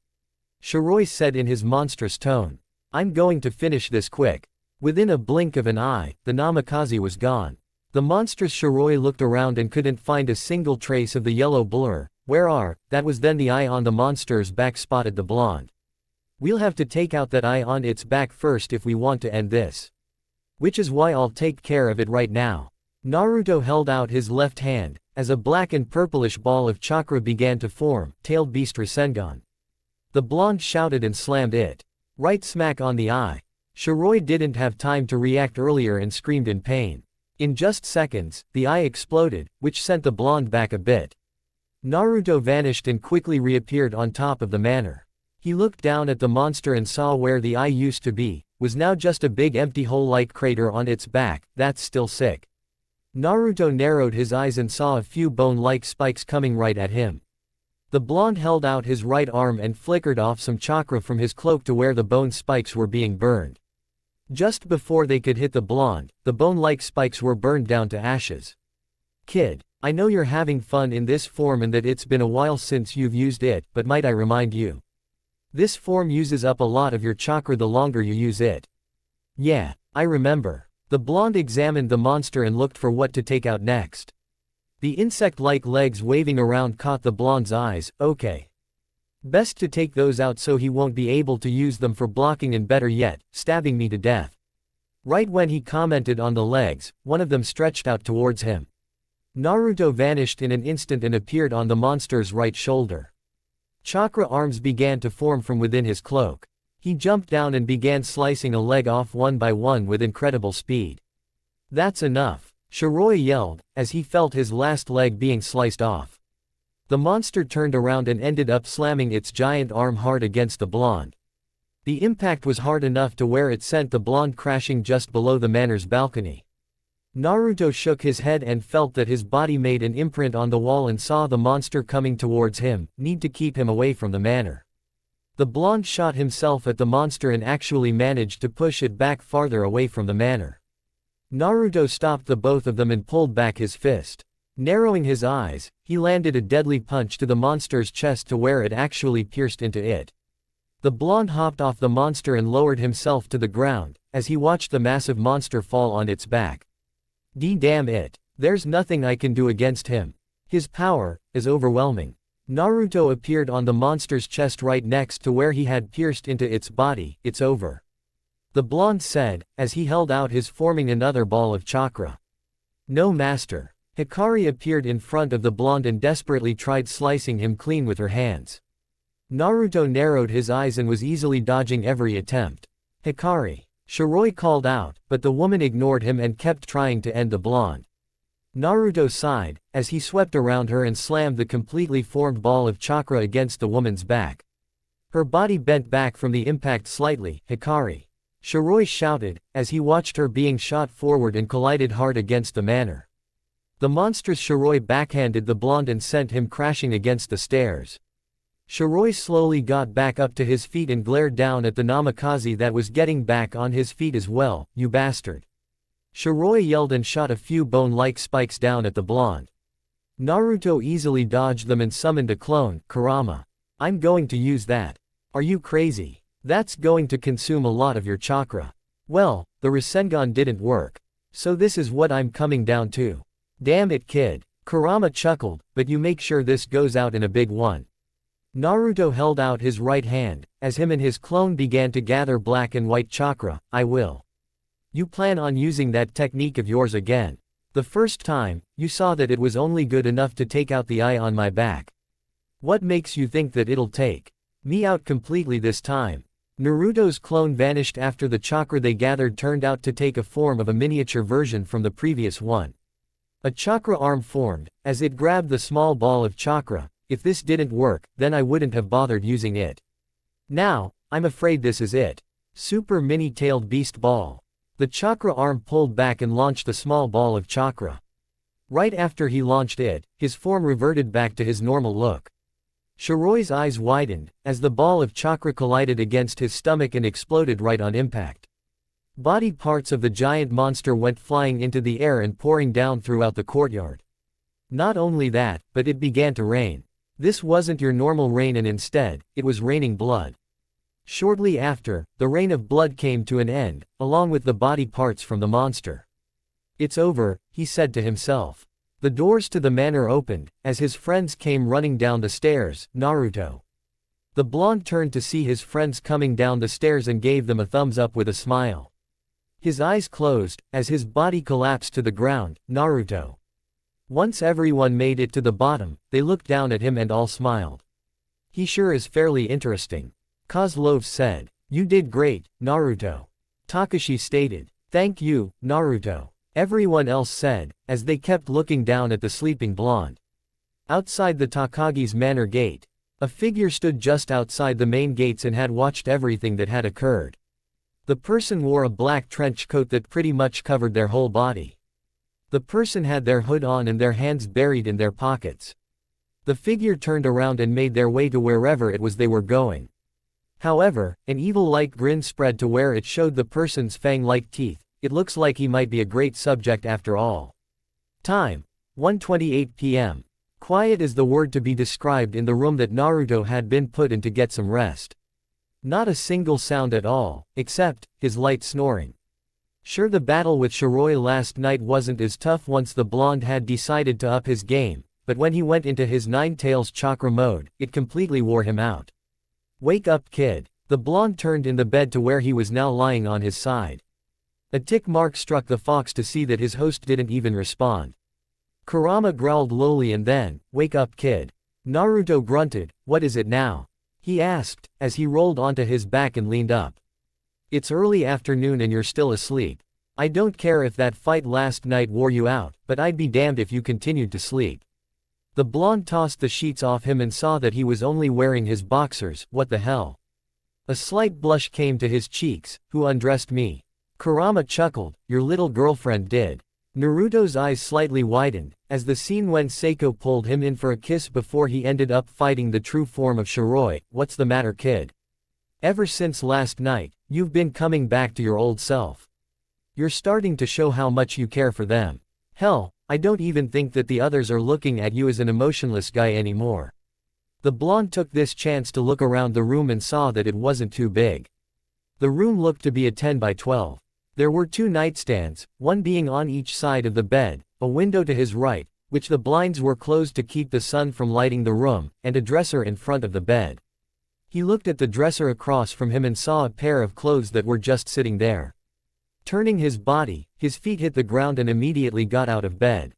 Shiroi said in his monstrous tone. I'm going to finish this quick. Within a blink of an eye, the namikaze was gone. The monstrous Shiroi looked around and couldn't find a single trace of the yellow blur. That was then the eye on the monster's back spotted the blonde. We'll have to take out that eye on its back first if we want to end this. Which is why I'll take care of it right now. Naruto held out his left hand, as a black and purplish ball of chakra began to form, tailed beast Rinnegan. The blonde shouted and slammed it. Right smack on the eye. Shiroi didn't have time to react earlier and screamed in pain. In just seconds, the eye exploded, which sent the blonde back a bit. Naruto vanished and quickly reappeared on top of the manor. He looked down at the monster and saw where the eye used to be, was now just a big empty hole-like crater on its back. That's still sick. Naruto narrowed his eyes and saw a few bone-like spikes coming right at him. The blonde held out his right arm and flickered off some chakra from his cloak to where the bone spikes were being burned. Just before they could hit the blonde, the bone-like spikes were burned down to ashes. Kid, I know you're having fun in this form and that it's been a while since you've used it, but might I remind you? This form uses up a lot of your chakra the longer you use it. Yeah, I remember. The blonde examined the monster and looked for what to take out next. The insect-like legs waving around caught the blonde's eyes. Okay. Best to take those out so he won't be able to use them for blocking and better yet, stabbing me to death. Right when he commented on the legs, one of them stretched out towards him. Naruto vanished in an instant and appeared on the monster's right shoulder. Chakra arms began to form from within his cloak. He jumped down and began slicing a leg off one by one with incredible speed. That's enough, Shiroi yelled, as he felt his last leg being sliced off. The monster turned around and ended up slamming its giant arm hard against the blonde. The impact was hard enough to where it sent the blonde crashing just below the manor's balcony. Naruto shook his head and felt that his body made an imprint on the wall and saw the monster coming towards him. Need to keep him away from the manor. The blonde shot himself at the monster and actually managed to push it back farther away from the manor. Naruto stopped the both of them and pulled back his fist. Narrowing his eyes, he landed a deadly punch to the monster's chest to where it actually pierced into it. The blonde hopped off the monster and lowered himself to the ground, as he watched the massive monster fall on its back. Damn it. There's nothing I can do against him. His power is overwhelming. Naruto appeared on the monster's chest right next to where he had pierced into its body. It's over. The blonde said, as he held out his forming another ball of chakra. No master. Hikari appeared in front of the blonde and desperately tried slicing him clean with her hands. Naruto narrowed his eyes and was easily dodging every attempt. Hikari. Shiroi called out, but the woman ignored him and kept trying to end the blonde. Naruto sighed, as he swept around her and slammed the completely formed ball of chakra against the woman's back. Her body bent back from the impact slightly. Hikari. Shiroi shouted, as he watched her being shot forward and collided hard against the manor. The monstrous Shiroi backhanded the blonde and sent him crashing against the stairs. Shiroi slowly got back up to his feet and glared down at the namikaze that was getting back on his feet as well. You bastard. Shiroi yelled and shot a few bone-like spikes down at the blonde. Naruto easily dodged them and summoned a clone, Kurama. I'm going to use that. Are you crazy? That's going to consume a lot of your chakra. Well, the Rinnegan didn't work. So this is what I'm coming down to. Damn it, kid. Kurama chuckled, but you make sure this goes out in a big one. Naruto held out his right hand, as him and his clone began to gather black and white chakra. I will. You plan on using that technique of yours again. The first time, you saw that it was only good enough to take out the eye on my back. What makes you think that it'll take me out completely this time? Naruto's clone vanished after the chakra they gathered turned out to take a form of a miniature version from the previous one. A chakra arm formed, as it grabbed the small ball of chakra. If this didn't work, then I wouldn't have bothered using it. Now, I'm afraid this is it. Super mini-tailed beast ball. The chakra arm pulled back and launched the small ball of chakra. Right after he launched it, his form reverted back to his normal look. Shiroi's eyes widened, as the ball of chakra collided against his stomach and exploded right on impact. Body parts of the giant monster went flying into the air and pouring down throughout the courtyard. Not only that, but it began to rain. This wasn't your normal rain, and instead, it was raining blood. Shortly after, the rain of blood came to an end, along with the body parts from the monster. "It's over," he said to himself. The doors to the manor opened, as his friends came running down the stairs. Naruto. The blonde turned to see his friends coming down the stairs and gave them a thumbs up with a smile. His eyes closed, as his body collapsed to the ground. Naruto. Once everyone made it to the bottom, they looked down at him and all smiled. "He sure is fairly interesting," Kozlov said. "You did great, Naruto." Takashi stated. "Thank you, Naruto," everyone else said, as they kept looking down at the sleeping blonde. Outside the Takagi's manor gate, a figure stood just outside the main gates and had watched everything that had occurred. The person wore a black trench coat that pretty much covered their whole body. The person had their hood on and their hands buried in their pockets. The figure turned around and made their way to wherever it was they were going. However, an evil-like grin spread to where it showed the person's fang-like teeth. It looks like he might be a great subject after all. Time: 1:28 p.m. Quiet is the word to be described in the room that Naruto had been put in to get some rest. Not a single sound at all, except his light snoring. Sure, the battle with Shiroi last night wasn't as tough once the blonde had decided to up his game, but when he went into his Nine Tails chakra mode, it completely wore him out. "Wake up, kid." The blonde turned in the bed to where he was now lying on his side. A tick mark struck the fox to see that his host didn't even respond. Kurama growled lowly and then, "Wake up, kid." Naruto grunted. "What is it now?" he asked, as he rolled onto his back and leaned up. "It's early afternoon and you're still asleep. I don't care if that fight last night wore you out, but I'd be damned if you continued to sleep." The blonde tossed the sheets off him and saw that he was only wearing his boxers. "What the hell?" A slight blush came to his cheeks. "Who undressed me?" Kurama chuckled. "Your little girlfriend did." Naruto's eyes slightly widened, as the scene when Seiko pulled him in for a kiss before he ended up fighting the true form of Shiroi. "What's the matter, kid? Ever since last night, you've been coming back to your old self. You're starting to show how much you care for them. Hell, I don't even think that the others are looking at you as an emotionless guy anymore." The blonde took this chance to look around the room and saw that it wasn't too big. The room looked to be a 10 by 12. There were 2 nightstands, one being on each side of the bed, a window to his right, which the blinds were closed to keep the sun from lighting the room, and a dresser in front of the bed. He looked at the dresser across from him and saw a pair of clothes that were just sitting there. Turning his body, his feet hit the ground and immediately got out of bed.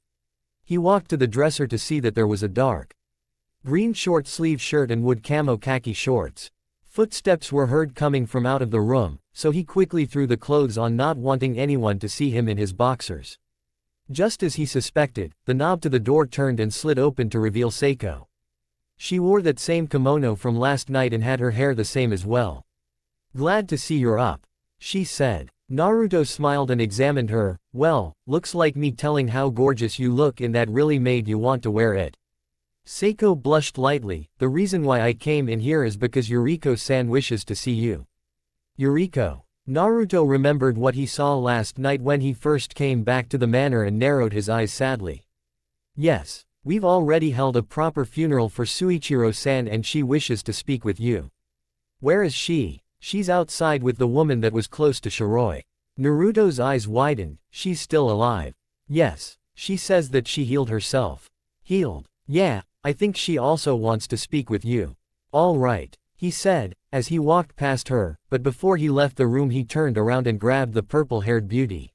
He walked to the dresser to see that there was a dark green short-sleeve shirt and wood camo khaki shorts. Footsteps were heard coming from out of the room, so he quickly threw the clothes on, not wanting anyone to see him in his boxers. Just as he suspected, the knob to the door turned and slid open to reveal Seiko. She wore that same kimono from last night and had her hair the same as well. "Glad to see you're up," she said. Naruto smiled and examined her. "Well, looks like me telling how gorgeous you look in that really made you want to wear it." Seiko blushed lightly. "The reason why I came in here is because Yuriko-san wishes to see you." Yuriko. Naruto remembered what he saw last night when he first came back to the manor and narrowed his eyes sadly. "Yes, we've already held a proper funeral for Suichiro-san and she wishes to speak with you." "Where is she?" "She's outside with the woman that was close to Shiroi." Naruto's eyes widened. "She's still alive?" "Yes, she says that she healed herself." "Healed? Yeah, I think she also wants to speak with you." "All right," he said, as he walked past her, but before he left the room he turned around and grabbed the purple-haired beauty.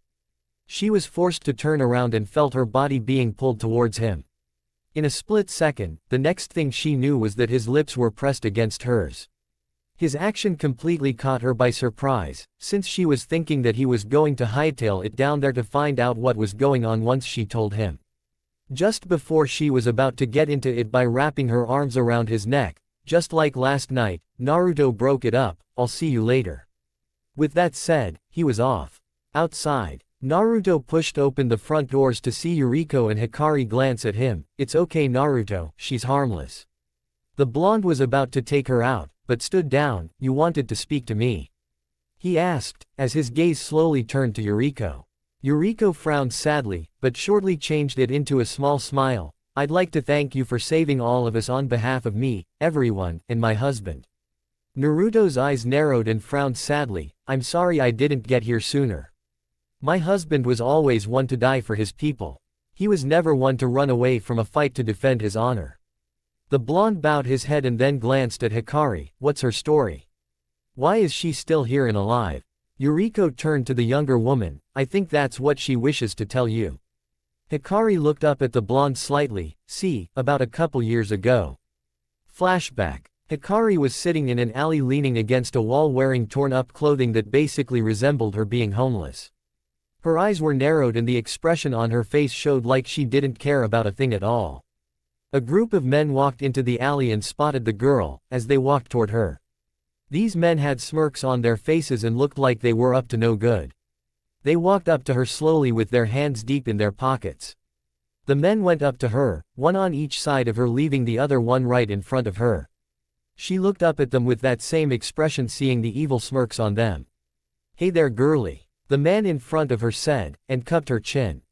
She was forced to turn around and felt her body being pulled towards him. In a split second, the next thing she knew was that his lips were pressed against hers. His action completely caught her by surprise, since she was thinking that he was going to hightail it down there to find out what was going on once she told him. Just before she was about to get into it by wrapping her arms around his neck, just like last night, Naruto broke it up. "I'll see you later." With that said, he was off. Outside, Naruto pushed open the front doors to see Yuriko and Hikari glance at him. "It's okay, Naruto, she's harmless." The blonde was about to take her out, but stood down. "You wanted to speak to me." he asked, as his gaze slowly turned to Yuriko. Yuriko frowned sadly, but shortly changed it into a small smile. I'd like to thank you for saving all of us on behalf of me, everyone, and my husband. Naruto's eyes narrowed and frowned sadly. I'm sorry I didn't get here sooner. My husband was always one to die for his people. He was never one to run away from a fight to defend his honor. The blonde bowed his head and then glanced at Hikari. What's her story? Why is she still here and alive? Yuriko turned to the younger woman. I think that's what she wishes to tell you. Hikari looked up at the blonde slightly. See, about a couple years ago. Flashback. Hikari was sitting in an alley leaning against a wall wearing torn-up clothing that basically resembled her being homeless. Her eyes were narrowed and the expression on her face showed like she didn't care about a thing at all. A group of men walked into the alley and spotted the girl, as they walked toward her. These men had smirks on their faces and looked like they were up to no good. They walked up to her slowly with their hands deep in their pockets. The men went up to her, one on each side of her, leaving the other one right in front of her. She looked up at them with that same expression, seeing the evil smirks on them. Hey there, girlie, the man in front of her said, and cupped her chin.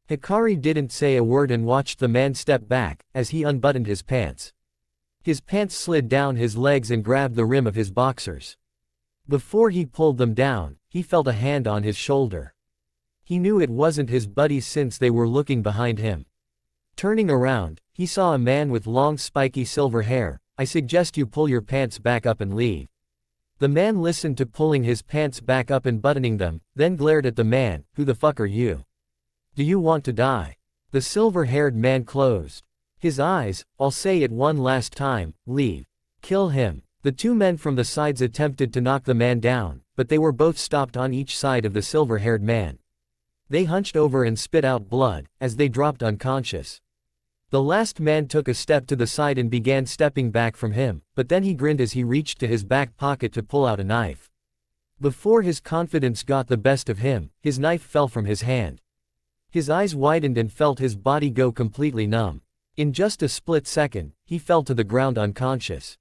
Hikari didn't say a word and watched the man step back, as he unbuttoned his pants. His pants slid down his legs and grabbed the rim of his boxers. Before he pulled them down, he felt a hand on his shoulder. He knew it wasn't his buddies since they were looking behind him. Turning around, he saw a man with long spiky silver hair. I suggest you pull your pants back up and leave. The man listened to pulling his pants back up and buttoning them, then glared at the man. Who the fuck are you? Do you want to die? The silver-haired man closed his eyes. I'll say it one last time, leave. Kill him. The two men from the sides attempted to knock the man down, but they were both stopped on each side of the silver-haired man. They hunched over and spit out blood, as they dropped unconscious. The last man took a step to the side and began stepping back from him, but then he grinned as he reached to his back pocket to pull out a knife. Before his confidence got the best of him, his knife fell from his hand. His eyes widened and felt his body go completely numb. In just a split second, he fell to the ground unconscious.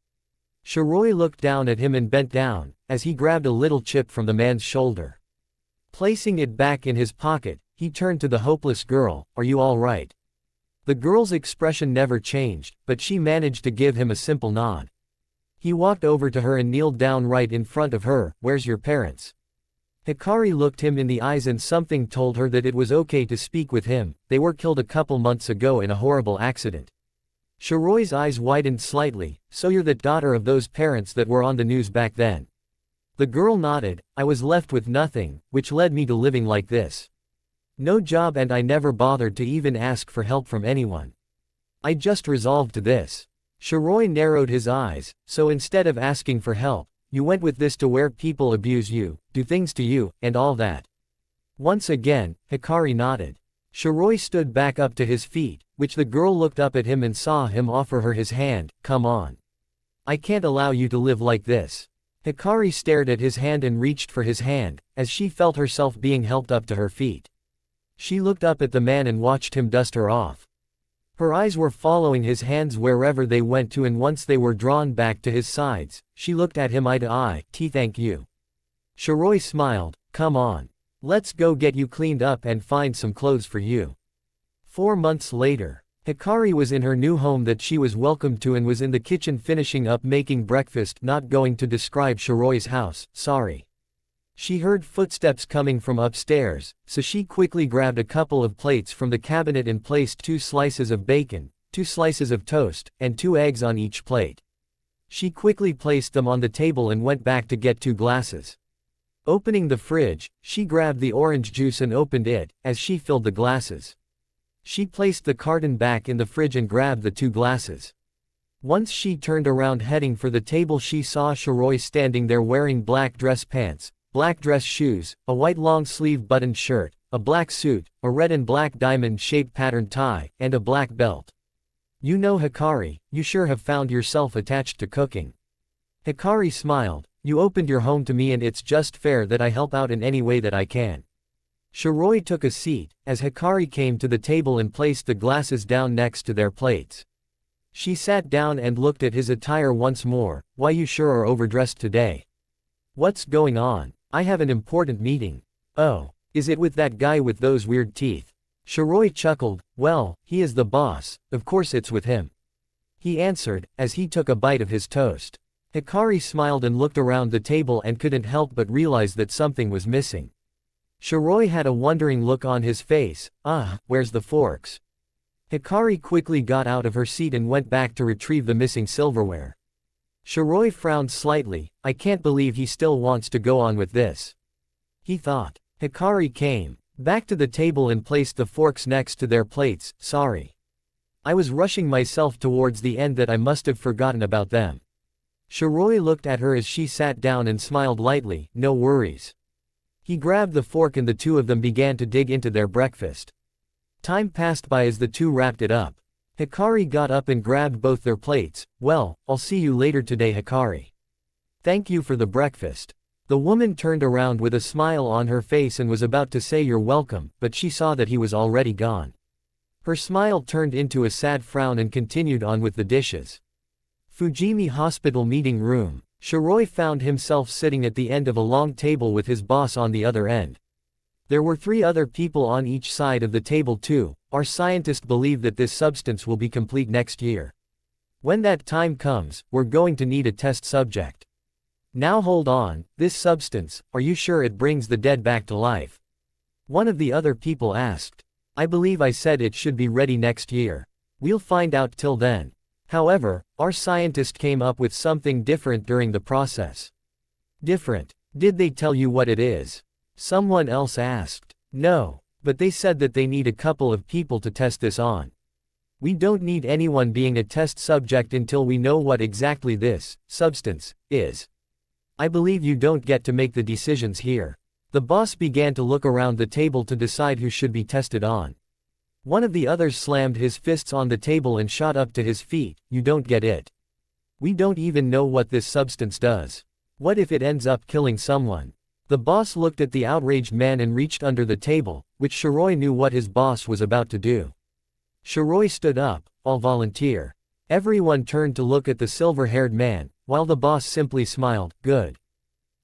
Shiroi looked down at him and bent down, as he grabbed a little chip from the man's shoulder. Placing it back in his pocket, he turned to the hopeless girl. Are you all right? The girl's expression never changed, but she managed to give him a simple nod. He walked over to her and kneeled down right in front of her. Where's your parents? Hikari looked him in the eyes and something told her that it was okay to speak with him. They were killed a couple months ago in a horrible accident. Shiroi's eyes widened slightly. So you're the daughter of those parents that were on the news back then? The girl nodded. I was left with nothing, which led me to living like this. No job, and I never bothered to even ask for help from anyone. I just resolved to this. Shiroi narrowed his eyes. So instead of asking for help, you went with this to where people abuse you, do things to you, and all that. Once again, Hikari nodded. Shiroi stood back up to his feet, which the girl looked up at him and saw him offer her his hand. Come on. I can't allow you to live like this. Hikari stared at his hand and reached for his hand, as she felt herself being helped up to her feet. She looked up at the man and watched him dust her off. Her eyes were following his hands wherever they went to, and once they were drawn back to his sides, she looked at him eye to eye. Thank you. Shiroi smiled. Come on. Let's go get you cleaned up and find some clothes for you. 4 months later, Hikari was in her new home that she was welcomed to and was in the kitchen finishing up making breakfast. Not going to describe Shiroi's house, sorry. She heard footsteps coming from upstairs, so she quickly grabbed a couple of plates from the cabinet and placed 2 slices of bacon, 2 slices of toast, and 2 eggs on each plate. She quickly placed them on the table and went back to get 2 glasses. Opening the fridge, she grabbed the orange juice and opened it, as she filled the glasses. She placed the carton back in the fridge and grabbed the 2 glasses. Once she turned around heading for the table, she saw Shiroi standing there wearing black dress pants, black dress shoes, a white long-sleeve buttoned shirt, a black suit, a red and black diamond-shaped patterned tie, and a black belt. You know, Hikari, you sure have found yourself attached to cooking. Hikari smiled. You opened your home to me and it's just fair that I help out in any way that I can. Shiroi took a seat, as Hikari came to the table and placed the glasses down next to their plates. She sat down and looked at his attire once more. Why, you sure are overdressed today. What's going on? I have an important meeting. Oh, is it with that guy with those weird teeth? Shiroi chuckled, well, he is the boss, of course it's with him. He answered, as he took a bite of his toast. Hikari smiled and looked around the table and couldn't help but realize that something was missing. Shiroi had a wondering look on his face, where's the forks? Hikari quickly got out of her seat and went back to retrieve the missing silverware. Shiroi frowned slightly, I can't believe he still wants to go on with this. He thought. Hikari came back to the table and placed the forks next to their plates, sorry. I was rushing myself towards the end that I must have forgotten about them. Shiroi looked at her as she sat down and smiled lightly, no worries. He grabbed the fork and the two of them began to dig into their breakfast. Time passed by as the two wrapped it up. Hikari got up and grabbed both their plates, well, I'll see you later today Hikari. Thank you for the breakfast. The woman turned around with a smile on her face and was about to say you're welcome, but she saw that he was already gone. Her smile turned into a sad frown and continued on with the dishes. Fujimi Hospital meeting room. Shiroi found himself sitting at the end of a long table with his boss on the other end. There were 3 other people on each side of the table too. Our scientists believe that this substance will be complete next year. When that time comes, we're going to need a test subject. Now hold on, this substance, are you sure it brings the dead back to life? One of the other people asked. I believe I said it should be ready next year. We'll find out till then. However, our scientist came up with something different during the process. Different? Did they tell you what it is? Someone else asked. No, but they said that they need a couple of people to test this on. We don't need anyone being a test subject until we know what exactly this substance is. I believe you don't get to make the decisions here. The boss began to look around the table to decide who should be tested on. One of the others slammed his fists on the table and shot up to his feet, you don't get it. We don't even know what this substance does. What if it ends up killing someone? The boss looked at the outraged man and reached under the table, which Shiroi knew what his boss was about to do. Shiroi stood up, I'll volunteer. Everyone turned to look at the silver-haired man, while the boss simply smiled, good.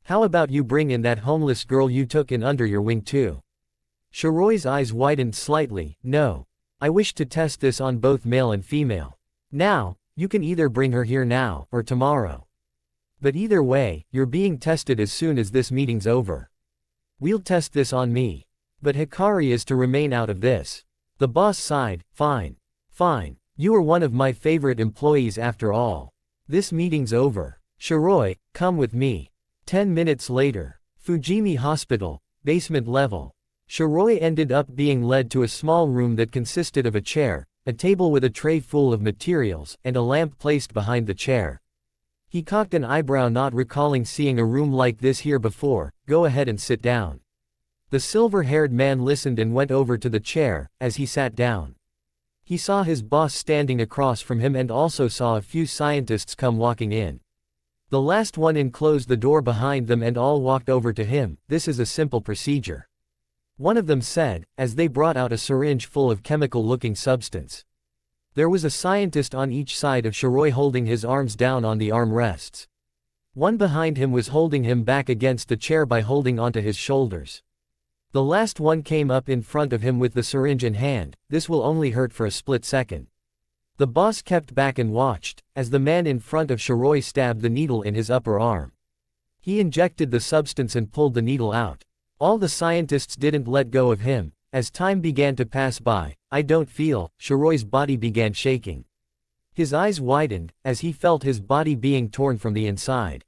How about you bring in that homeless girl you took in under your wing too? Shiroi's eyes widened slightly, no. I wish to test this on both male and female. Now, you can either bring her here now, or tomorrow. But either way, you're being tested as soon as this meeting's over. We'll test this on me. But Hikari is to remain out of this. The boss sighed, fine. Fine. You are one of my favorite employees after all. This meeting's over. Shiroi, come with me. 10 minutes later. Fujimi Hospital, basement level. Shiroi ended up being led to a small room that consisted of a chair, a table with a tray full of materials, and a lamp placed behind the chair. He cocked an eyebrow, not recalling seeing a room like this here before. Go ahead and sit down. The silver-haired man listened and went over to the chair. As he sat down, he saw his boss standing across from him and also saw a few scientists come walking in. The last one in closed the door behind them and all walked over to him. This is a simple procedure. One of them said, as they brought out a syringe full of chemical-looking substance. There was a scientist on each side of Shiroi holding his arms down on the armrests. One behind him was holding him back against the chair by holding onto his shoulders. The last one came up in front of him with the syringe in hand. This will only hurt for a split second. The boss kept back and watched, as the man in front of Shiroi stabbed the needle in his upper arm. He injected the substance and pulled the needle out. All the scientists didn't let go of him. As time began to pass by, I don't feel, Shiroi's body began shaking. His eyes widened, as he felt his body being torn from the inside.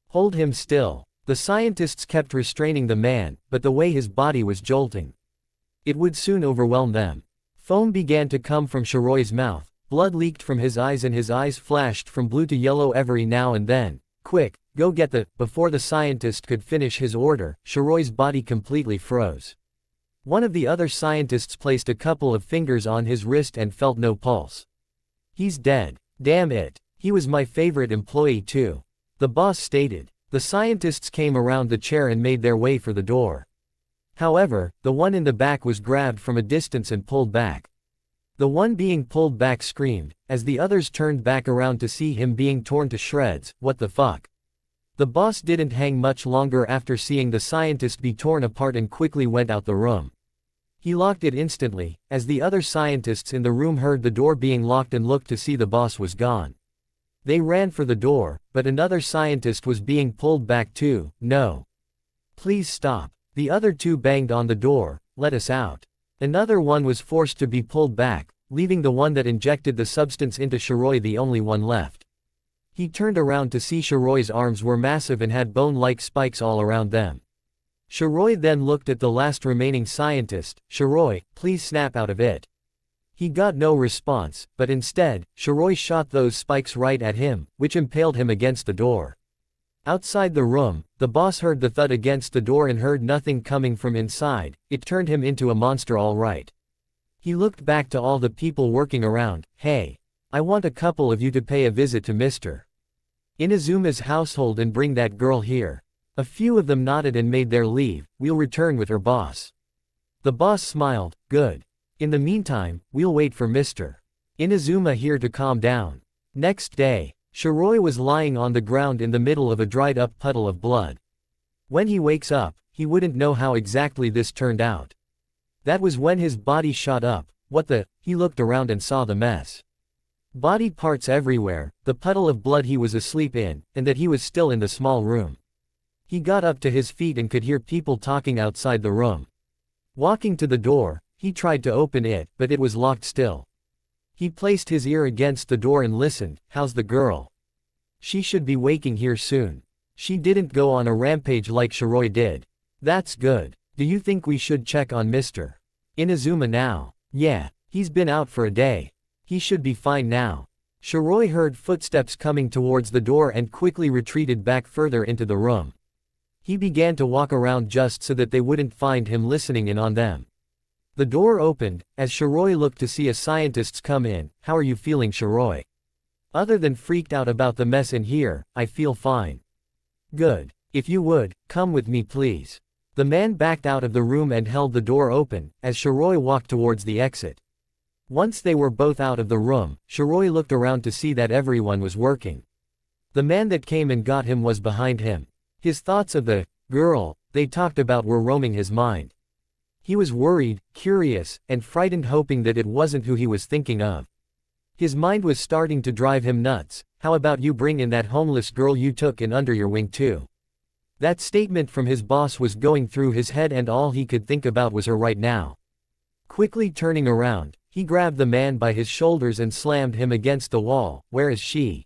Hold him still. The scientists kept restraining the man, but the way his body was jolting, it would soon overwhelm them. Foam began to come from Shiroi's mouth, blood leaked from his eyes and his eyes flashed from blue to yellow every now and then. Quick, go get the. Before the scientist could finish his order, Shiroi's body completely froze. One of the other scientists placed a couple of fingers on his wrist and felt no pulse. He's dead. Damn it. He was my favorite employee too. The boss stated. The scientists came around the chair and made their way for the door. However, the one in the back was grabbed from a distance and pulled back. The one being pulled back screamed, as the others turned back around to see him being torn to shreds. What the fuck? The boss didn't hang much longer after seeing the scientist be torn apart and quickly went out the room. He locked it instantly, as the other scientists in the room heard the door being locked and looked to see the boss was gone. They ran for the door, but another scientist was being pulled back too. "No. Please stop." The other two banged on the door, "Let us out." Another one was forced to be pulled back, leaving the one that injected the substance into Shiroi the only one left. He turned around to see Shiroi's arms were massive and had bone-like spikes all around them. Shiroi then looked at the last remaining scientist. "Shiroi, please snap out of it." He got no response, but instead, Shiroi shot those spikes right at him, which impaled him against the door. Outside the room, the boss heard the thud against the door and heard nothing coming from inside. It turned him into a monster all right. He looked back to all the people working around. "Hey. I want a couple of you to pay a visit to Mr. Inazuma's household and bring that girl here." A few of them nodded and made their leave. "We'll return with her boss." The boss smiled. "Good. In the meantime, we'll wait for Mr. Inazuma here to calm down." Next day, Shiroi was lying on the ground in the middle of a dried-up puddle of blood. When he wakes up, he wouldn't know how exactly this turned out. That was when his body shot up. What the? He looked around and saw the mess. Body parts everywhere, the puddle of blood he was asleep in, and that he was still in the small room. He got up to his feet and could hear people talking outside the room. Walking to the door, he tried to open it, but it was locked still. He placed his ear against the door and listened. "How's the girl? She should be waking here soon. She didn't go on a rampage like Shiroi did." "That's good. Do you think we should check on Mr. Inazuma now?" "Yeah, he's been out for a day. He should be fine now." Shiroi heard footsteps coming towards the door and quickly retreated back further into the room. He began to walk around just so that they wouldn't find him listening in on them. The door opened, as Shiroi looked to see a scientist come in. "How are you feeling, Shiroi?" "Other than freaked out about the mess in here, I feel fine." "Good. If you would, come with me please." The man backed out of the room and held the door open, as Shiroi walked towards the exit. Once they were both out of the room, Shiroi looked around to see that everyone was working. The man that came and got him was behind him. His thoughts of the girl they talked about were roaming his mind. He was worried, curious, and frightened, hoping that it wasn't who he was thinking of. His mind was starting to drive him nuts. "How about you bring in that homeless girl you took in under your wing too?" That statement from his boss was going through his head and all he could think about was her right now. Quickly turning around, he grabbed the man by his shoulders and slammed him against the wall. "Where is she?"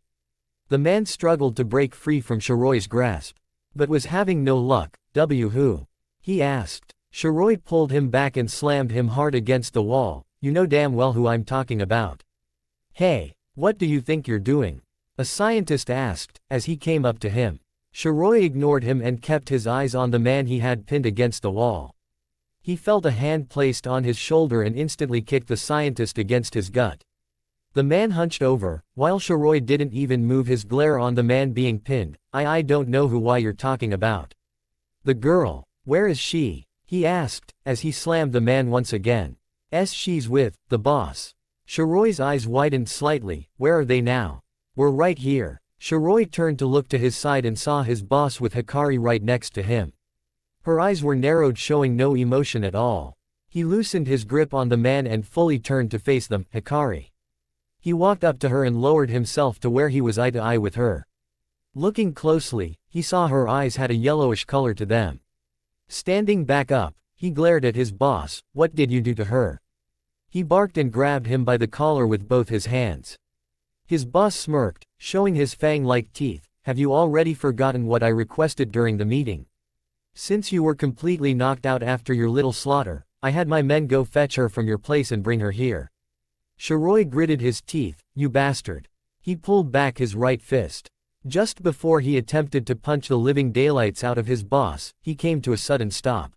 The man struggled to break free from Shiroi's grasp, but was having no luck. Who?" he asked. Shiroi pulled him back and slammed him hard against the wall. "You know damn well who I'm talking about." "Hey, what do you think you're doing?" a scientist asked, as he came up to him. Shiroi ignored him and kept his eyes on the man he had pinned against the wall. He felt a hand placed on his shoulder and instantly kicked the scientist against his gut. The man hunched over, while Shiroi didn't even move his glare on the man being pinned. I don't know why you're talking about." "The girl. Where is she?" he asked, as he slammed the man once again. She's with the boss." Shiroi's eyes widened slightly. "Where are they now?" "We're right here." Shiroi turned to look to his side and saw his boss with Hikari right next to him. Her eyes were narrowed, showing no emotion at all. He loosened his grip on the man and fully turned to face them. "Hikari." He walked up to her and lowered himself to where he was eye to eye with her. Looking closely, he saw her eyes had a yellowish color to them. Standing back up, he glared at his boss. "What did you do to her?" He barked and grabbed him by the collar with both his hands. His boss smirked, showing his fang-like teeth. "Have you already forgotten what I requested during the meeting? Since you were completely knocked out after your little slaughter, I had my men go fetch her from your place and bring her here." Shiroi gritted his teeth. "You bastard." He pulled back his right fist. Just before he attempted to punch the living daylights out of his boss, he came to a sudden stop.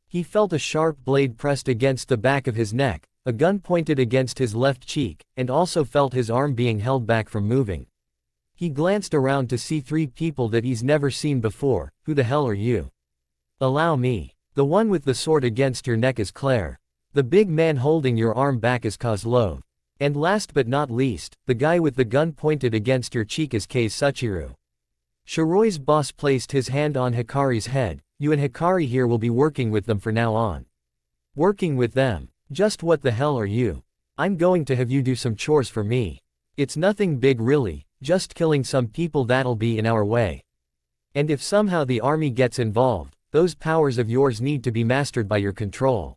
He felt a sharp blade pressed against the back of his neck, a gun pointed against his left cheek, and also felt his arm being held back from moving. He glanced around to see three people that he's never seen before. "Who the hell are you?" "Allow me." "The one with the sword against your neck is Claire. The big man holding your arm back is Kozlov. And last but not least, the guy with the gun pointed against your cheek is Kei's Suchiru." Shiroi's boss placed his hand on Hikari's head. You and Hikari here will be working with them from now on. Working with them? Just what the hell are you? I'm going to have you do some chores for me. It's nothing big really, just killing some people that'll be in our way. And if somehow the army gets involved, those powers of yours need to be mastered by your control.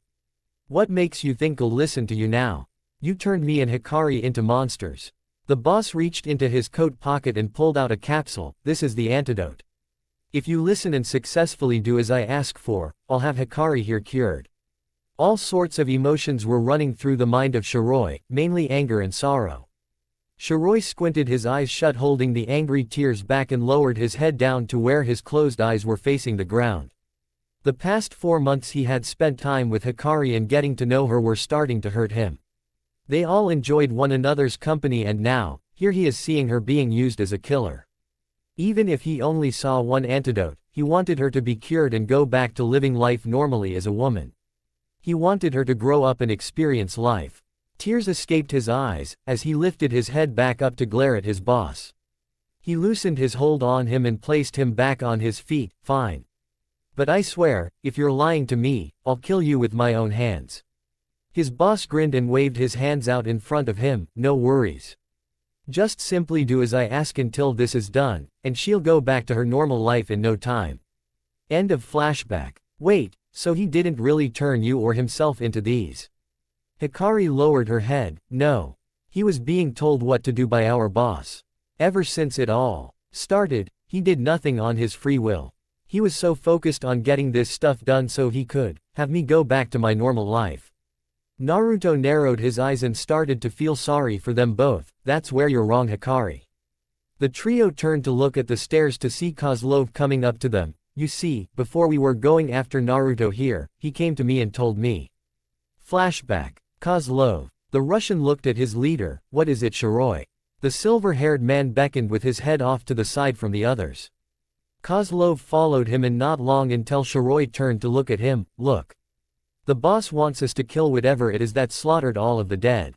What makes you think I'll listen to you now? You turned me and Hikari into monsters. The boss reached into his coat pocket and pulled out a capsule. This is the antidote. If you listen and successfully do as I ask for, I'll have Hikari here cured. All sorts of emotions were running through the mind of Shiroi, mainly anger and sorrow. Shiroi squinted his eyes shut, holding the angry tears back, and lowered his head down to where his closed eyes were facing the ground. The past 4 months he had spent time with Hikari and getting to know her were starting to hurt him. They all enjoyed one another's company, and now, here he is seeing her being used as a killer. Even if he only saw one antidote, he wanted her to be cured and go back to living life normally as a woman. He wanted her to grow up and experience life. Tears escaped his eyes, as he lifted his head back up to glare at his boss. He loosened his hold on him and placed him back on his feet. Fine. But I swear, if you're lying to me, I'll kill you with my own hands. His boss grinned and waved his hands out in front of him. No worries. Just simply do as I ask until this is done, and she'll go back to her normal life in no time. End of flashback. Wait, so he didn't really turn you or himself into these? Hikari lowered her head. No. He was being told what to do by our boss. Ever since it all started, he did nothing on his free will. He was so focused on getting this stuff done so he could have me go back to my normal life. Naruto narrowed his eyes and started to feel sorry for them both. That's where you're wrong, Hikari. The trio turned to look at the stairs to see Kozlov coming up to them. You see, before we were going after Naruto here, he came to me and told me. Flashback. Kozlov. The Russian looked at his leader. What is it, Shiroi? The silver-haired man beckoned with his head off to the side from the others. Kozlov followed him, and not long until Shiroi turned to look at him. Look. The boss wants us to kill whatever it is that slaughtered all of the dead.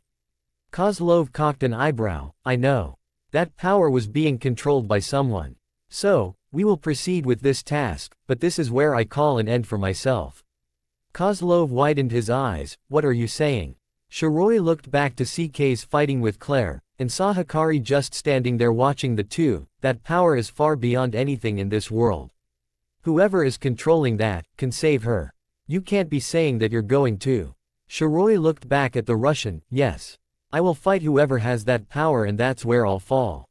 Kozlov cocked an eyebrow. I know. That power was being controlled by someone. So, we will proceed with this task, but this is where I call an end for myself. Kozlov widened his eyes. What are you saying? Shiroi looked back to see K's fighting with Claire, and saw Hikari just standing there watching the two. That power is far beyond anything in this world. Whoever is controlling that, can save her. You can't be saying that you're going to. Shiroi looked back at the Russian. Yes. I will fight whoever has that power, and that's where I'll fall.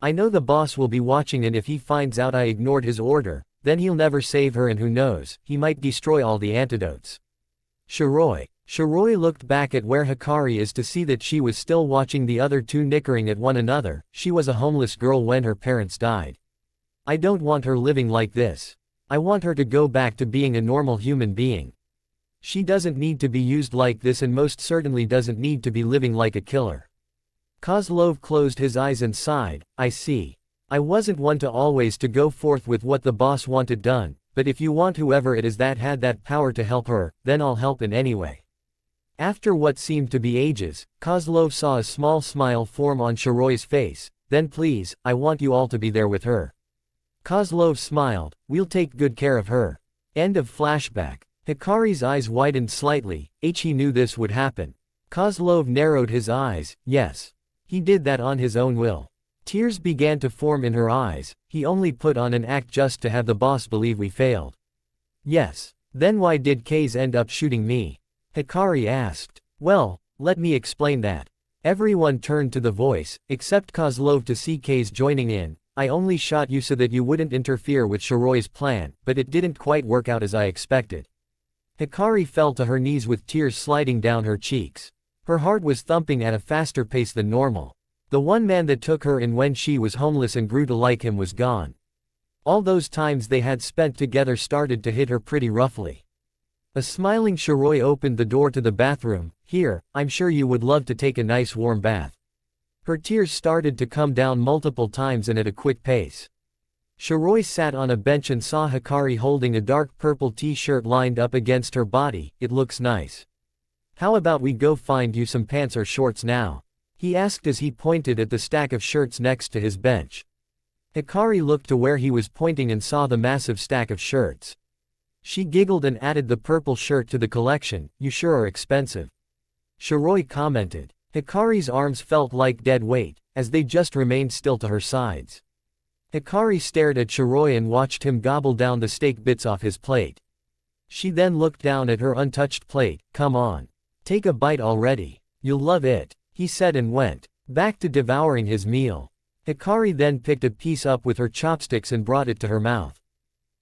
I know the boss will be watching, and if he finds out I ignored his order, then he'll never save her, and who knows, he might destroy all the antidotes. Shiroi. Shiroi looked back at where Hikari is to see that she was still watching the other two nickering at one another. She was a homeless girl when her parents died. I don't want her living like this. I want her to go back to being a normal human being. She doesn't need to be used like this, and most certainly doesn't need to be living like a killer. Kozlov closed his eyes and sighed. I see. I wasn't one to always to go forth with what the boss wanted done, but if you want whoever it is that had that power to help her, then I'll help in any way. After what seemed to be ages, Kozlov saw a small smile form on Shiroi's face. Then please, I want you all to be there with her. Kozlov smiled. We'll take good care of her. End of flashback. Hikari's eyes widened slightly. He knew this would happen. Kozlov narrowed his eyes. Yes. He did that on his own will. Tears began to form in her eyes. He only put on an act just to have the boss believe we failed. Yes. Then why did K's end up shooting me? Hikari asked. Well, let me explain that. Everyone turned to the voice, except Kozlov to see K's joining in. I only shot you so that you wouldn't interfere with Shiroi's plan, but it didn't quite work out as I expected. Hikari fell to her knees with tears sliding down her cheeks. Her heart was thumping at a faster pace than normal. The one man that took her in when she was homeless and grew to like him was gone. All those times they had spent together started to hit her pretty roughly. A smiling Shiroi opened the door to the bathroom. Here, I'm sure you would love to take a nice warm bath. Her tears started to come down multiple times and at a quick pace. Shiroi sat on a bench and saw Hikari holding a dark purple t-shirt lined up against her body. It looks nice. How about we go find you some pants or shorts now? He asked as he pointed at the stack of shirts next to his bench. Hikari looked to where he was pointing and saw the massive stack of shirts. She giggled and added the purple shirt to the collection. You sure are expensive. Shiroi commented. Hikari's arms felt like dead weight, as they just remained still to her sides. Hikari stared at Shiroi and watched him gobble down the steak bits off his plate. She then looked down at her untouched plate. Come on. Take a bite already. You'll love it, he said and went back to devouring his meal. Hikari then picked a piece up with her chopsticks and brought it to her mouth.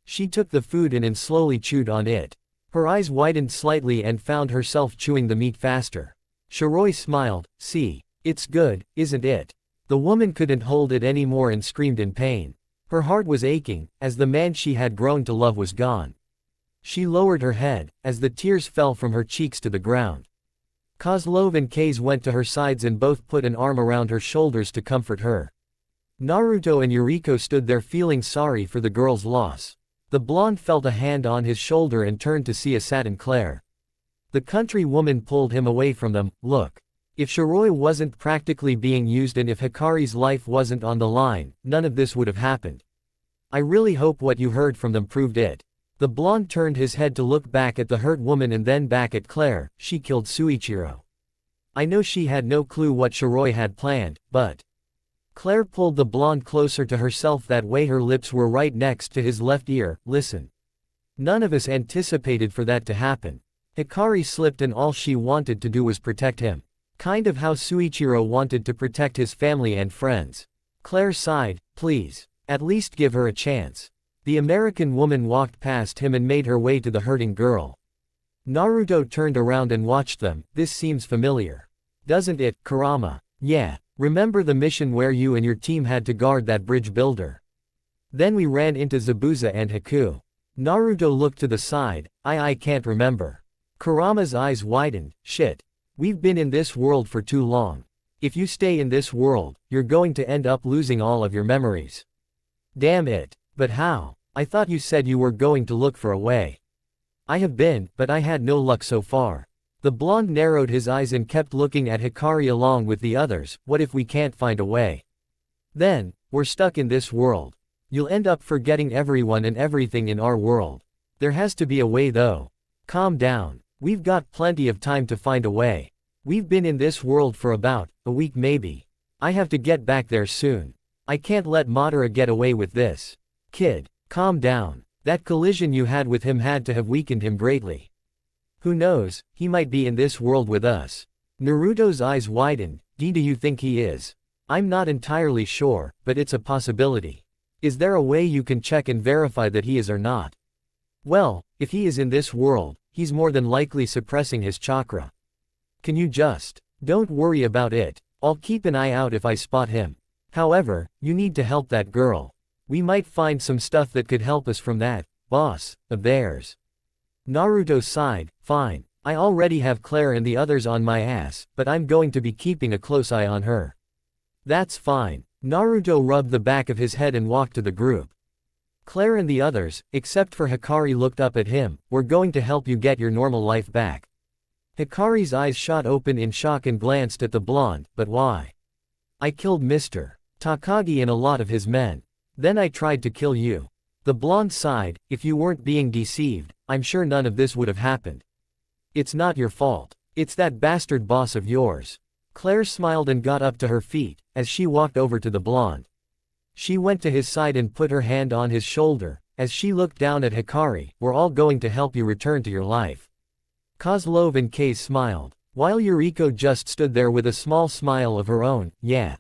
She took the food in and slowly chewed on it. Her eyes widened slightly and found herself chewing the meat faster. Shiroi smiled. See, it's good, isn't it? The woman couldn't hold it anymore and screamed in pain. Her heart was aching, as the man she had grown to love was gone. She lowered her head, as the tears fell from her cheeks to the ground. Kozlov and Kaze went to her sides and both put an arm around her shoulders to comfort her. Naruto and Yuriko stood there feeling sorry for the girl's loss. The blonde felt a hand on his shoulder and turned to see hsod and Claire. The country woman pulled him away from them. Look. If Shiroi wasn't practically being used and if Hikari's life wasn't on the line, none of this would have happened. I really hope what you heard from them proved it. The blonde turned his head to look back at the hurt woman and then back at Claire. She killed Suichiro. I know she had no clue what Shiroi had planned, but... Claire pulled the blonde closer to herself, that way her lips were right next to his left ear. Listen. None of us anticipated for that to happen. Hikari slipped and all she wanted to do was protect him. Kind of how Suichiro wanted to protect his family and friends. Claire sighed. Please. At least give her a chance. The American woman walked past him and made her way to the hurting girl. Naruto turned around and watched them. This seems familiar. Doesn't it, Kurama? Yeah. Remember the mission where you and your team had to guard that bridge builder? Then we ran into Zabuza and Haku. Naruto looked to the side. I can't remember. Kurama's eyes widened. Shit. We've been in this world for too long. If you stay in this world, you're going to end up losing all of your memories. Damn it. But how? I thought you said you were going to look for a way. I have been, but I had no luck so far. The blonde narrowed his eyes and kept looking at Hikari along with the others. What if we can't find a way? Then, we're stuck in this world. You'll end up forgetting everyone and everything in our world. There has to be a way though. Calm down. We've got plenty of time to find a way. We've been in this world for about a week maybe. I have to get back there soon. I can't let Madara get away with this. Kid, calm down. That collision you had with him had to have weakened him greatly. Who knows, he might be in this world with us. Naruto's eyes widened. Do you think he is? I'm not entirely sure, but it's a possibility. Is there a way you can check and verify that he is or not? Well, if he is in this world, he's more than likely suppressing his chakra. Can you just... Don't worry about it. I'll keep an eye out if I spot him. However, you need to help that girl. We might find some stuff that could help us from that boss of theirs. Naruto sighed. Fine. I already have Claire and the others on my ass, but I'm going to be keeping a close eye on her. That's fine. Naruto rubbed the back of his head and walked to the group. Claire and the others, except for Hikari, looked up at him. We're going to help you get your normal life back. Hikari's eyes shot open in shock and glanced at the blonde. But why? I killed Mr. Takagi and a lot of his men. Then I tried to kill you. The blonde sighed. If you weren't being deceived, I'm sure none of this would have happened. It's not your fault. It's that bastard boss of yours. Claire smiled and got up to her feet, as she walked over to the blonde. She went to his side and put her hand on his shoulder. As she looked down at Hikari, we're all going to help you return to your life. Kozlov and Kaze smiled, while Yuriko just stood there with a small smile of her own. Yeah.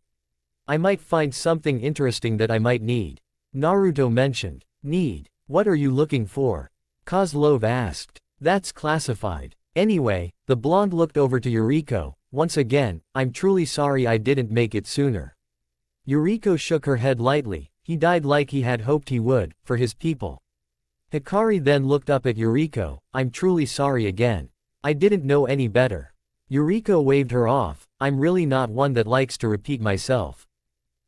I might find something interesting that I might need. Naruto mentioned. Need? What are you looking for? Kozlov asked. That's classified. Anyway, the blonde looked over to Yuriko. Once again, I'm truly sorry I didn't make it sooner. Yuriko shook her head lightly. He died like he had hoped he would, for his people. Hikari then looked up at Yuriko. I'm truly sorry again. I didn't know any better. Yuriko waved her off. I'm really not one that likes to repeat myself.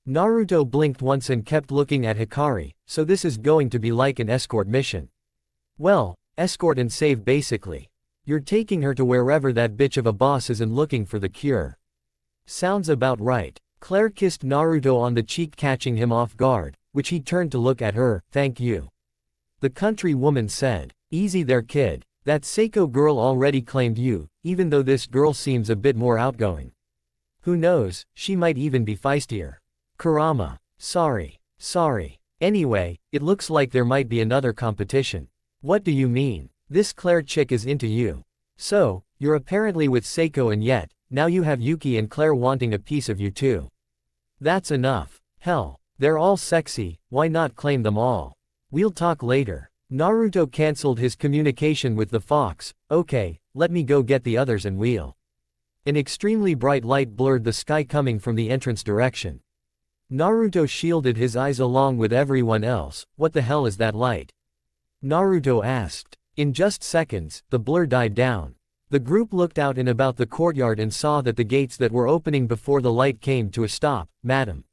Naruto blinked once and kept looking at Hikari. So this is going to be like an escort mission. Well, escort and save basically. You're taking her to wherever that bitch of a boss is and looking for the cure. Sounds about right. Claire kissed Naruto on the cheek, catching him off guard. which he turned to look at her. Thank you. The country woman said. Easy there kid, that Seiko girl already claimed you, even though this girl seems a bit more outgoing. Who knows, she might even be feistier. Kurama. Sorry. Anyway, it looks like there might be another competition. What do you mean? This Claire chick is into you. So, you're apparently with Seiko and yet, now you have Yuki and Claire wanting a piece of you too. That's enough. Hell, they're all sexy, why not claim them all? We'll talk later. Naruto cancelled his communication with the fox. Okay, let me go get the others and wheel. An extremely bright light blurred the sky coming from the entrance direction. Naruto shielded his eyes along with everyone else. What the hell is that light? Naruto asked. In just seconds, the blur died down. The group looked out in about the courtyard and saw that the gates that were opening before the light came to a stop. Madam.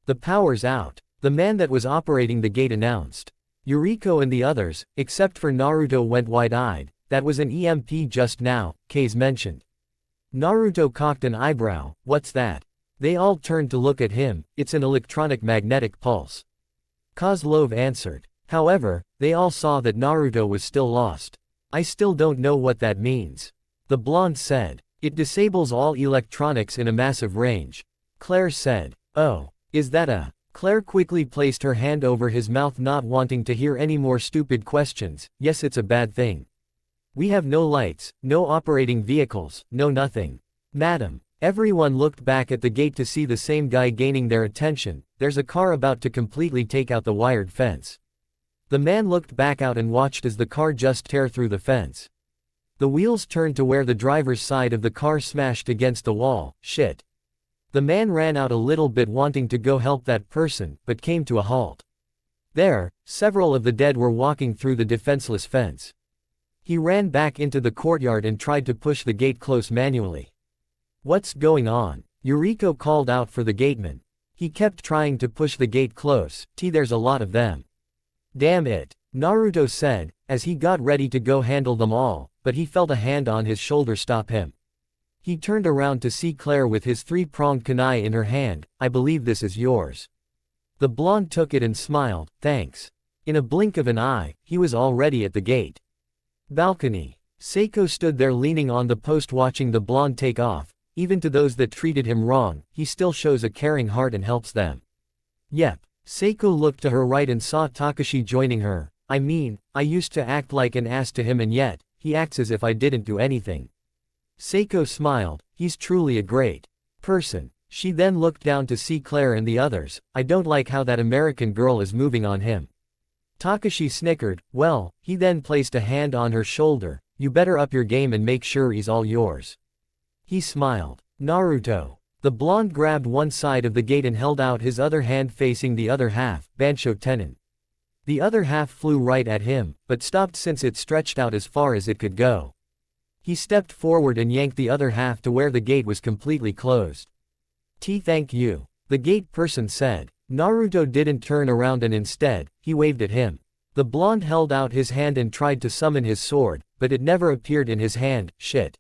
The power's out. The man that was operating the gate announced. Yuriko and the others, except for Naruto, went wide-eyed. That was an EMP just now, Kase mentioned. Naruto cocked an eyebrow. What's that? They all turned to look at him. It's an electronic magnetic pulse. Kozlov answered. However, they all saw that Naruto was still lost. I still don't know what that means. The blonde said. It disables all electronics in a massive range. Claire said. Oh, is that a... Claire quickly placed her hand over his mouth, not wanting to hear any more stupid questions. Yes, it's a bad thing. We have no lights, no operating vehicles, no nothing. Madam. Everyone looked back at the gate to see the same guy gaining their attention. There's a car about to completely take out the wired fence. The man looked back out and watched as the car just tear through the fence. The wheels turned to where the driver's side of the car smashed against the wall. Shit. The man ran out a little bit wanting to go help that person, but came to a halt. There, several of the dead were walking through the defenseless fence. He ran back into the courtyard and tried to push the gate close manually. What's going on? Yuriko called out for the gateman. He kept trying to push the gate close. There's a lot of them. Damn it, Naruto said, as he got ready to go handle them all, but he felt a hand on his shoulder stop him. He turned around to see Claire with his three-pronged kunai in her hand. I believe this is yours. The blonde took it and smiled. Thanks. In a blink of an eye, he was already at the gate. Balcony. Seiko stood there leaning on the post watching the blonde take off. Even to those that treated him wrong, he still shows a caring heart and helps them. Yep. Seiko looked to her right and saw Takashi joining her. I mean, I used to act like an ass to him and yet, he acts as if I didn't do anything. Seiko smiled. He's truly a great person. She then looked down to see Claire and the others. I don't like how that American girl is moving on him. Takashi snickered. Well, he then placed a hand on her shoulder. You better up your game and make sure he's all yours. He smiled. Naruto. The blonde grabbed one side of the gate and held out his other hand facing the other half. Bansho Tenon. The other half flew right at him, but stopped since it stretched out as far as it could go. He stepped forward and yanked the other half to where the gate was completely closed. Thank you. The gate person said. Naruto didn't turn around and instead, he waved at him. The blonde held out his hand and tried to summon his sword, but it never appeared in his hand. Shit.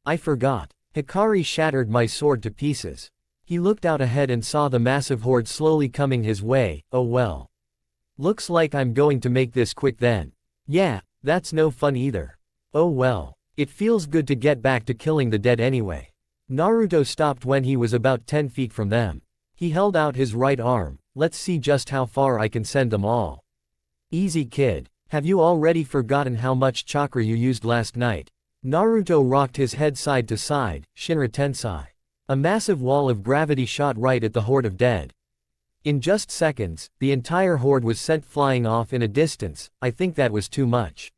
I forgot. Hikari shattered my sword to pieces. He looked out ahead and saw the massive horde slowly coming his way. Oh well. Looks like I'm going to make this quick then. Yeah, that's no fun either. Oh well. It feels good to get back to killing the dead anyway. Naruto stopped when he was about 10 feet from them. He held out his right arm. Let's see just how far I can send them all. Easy kid. Have you already forgotten how much chakra you used last night? Naruto rocked his head side to side. Shinra Tensai. A massive wall of gravity shot right at the horde of dead. In just seconds, the entire horde was sent flying off in a distance. I think that was too much.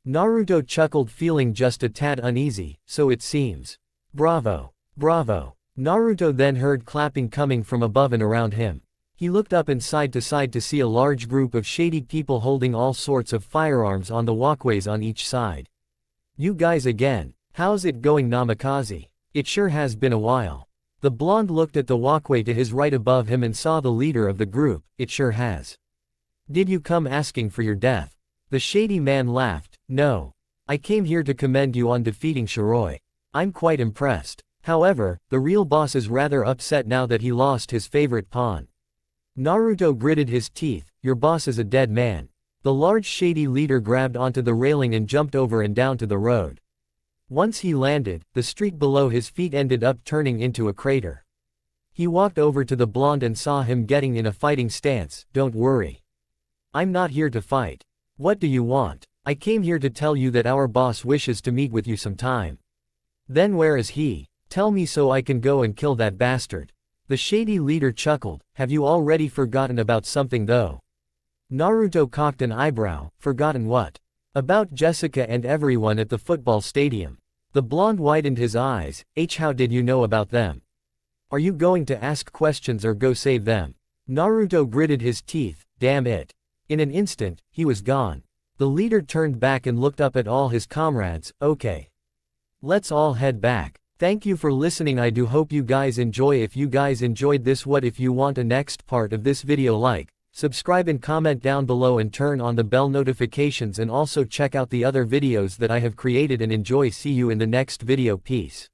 Naruto chuckled, feeling just a tad uneasy. So it seems. Bravo. Bravo. Naruto then heard clapping coming from above and around him. He looked up and side to see a large group of shady people holding all sorts of firearms on the walkways on each side. You guys again. How's it going, Namikaze? It sure has been a while. The blonde looked at the walkway to his right above him and saw the leader of the group. It sure has. Did you come asking for your death? The shady man laughed. No. I came here to commend you on defeating Shiroi. I'm quite impressed. However, the real boss is rather upset now that he lost his favorite pawn. Naruto gritted his teeth, your boss is a dead man. The large shady leader grabbed onto the railing and jumped over and down to the road. Once he landed, the street below his feet ended up turning into a crater. He walked over to the blonde and saw him getting in a fighting stance. Don't worry. I'm not here to fight. What do you want? I came here to tell you that our boss wishes to meet with you sometime. Then where is he? Tell me so I can go and kill that bastard. The shady leader chuckled. Have you already forgotten about something though? Naruto cocked an eyebrow. Forgotten what? About Jessica and everyone at the football stadium. The blonde widened his eyes. How did you know about them? Are you going to ask questions or go save them? Naruto gritted his teeth. Damn it. In an instant, he was gone. The leader turned back and looked up at all his comrades. Okay. Let's all head back. Thank you for listening. I do hope you guys enjoy. If you guys enjoyed this, what if you want a next part of this video, like, subscribe and comment down below and turn on the bell notifications, and also check out the other videos that I have created and enjoy. See you in the next video. Peace.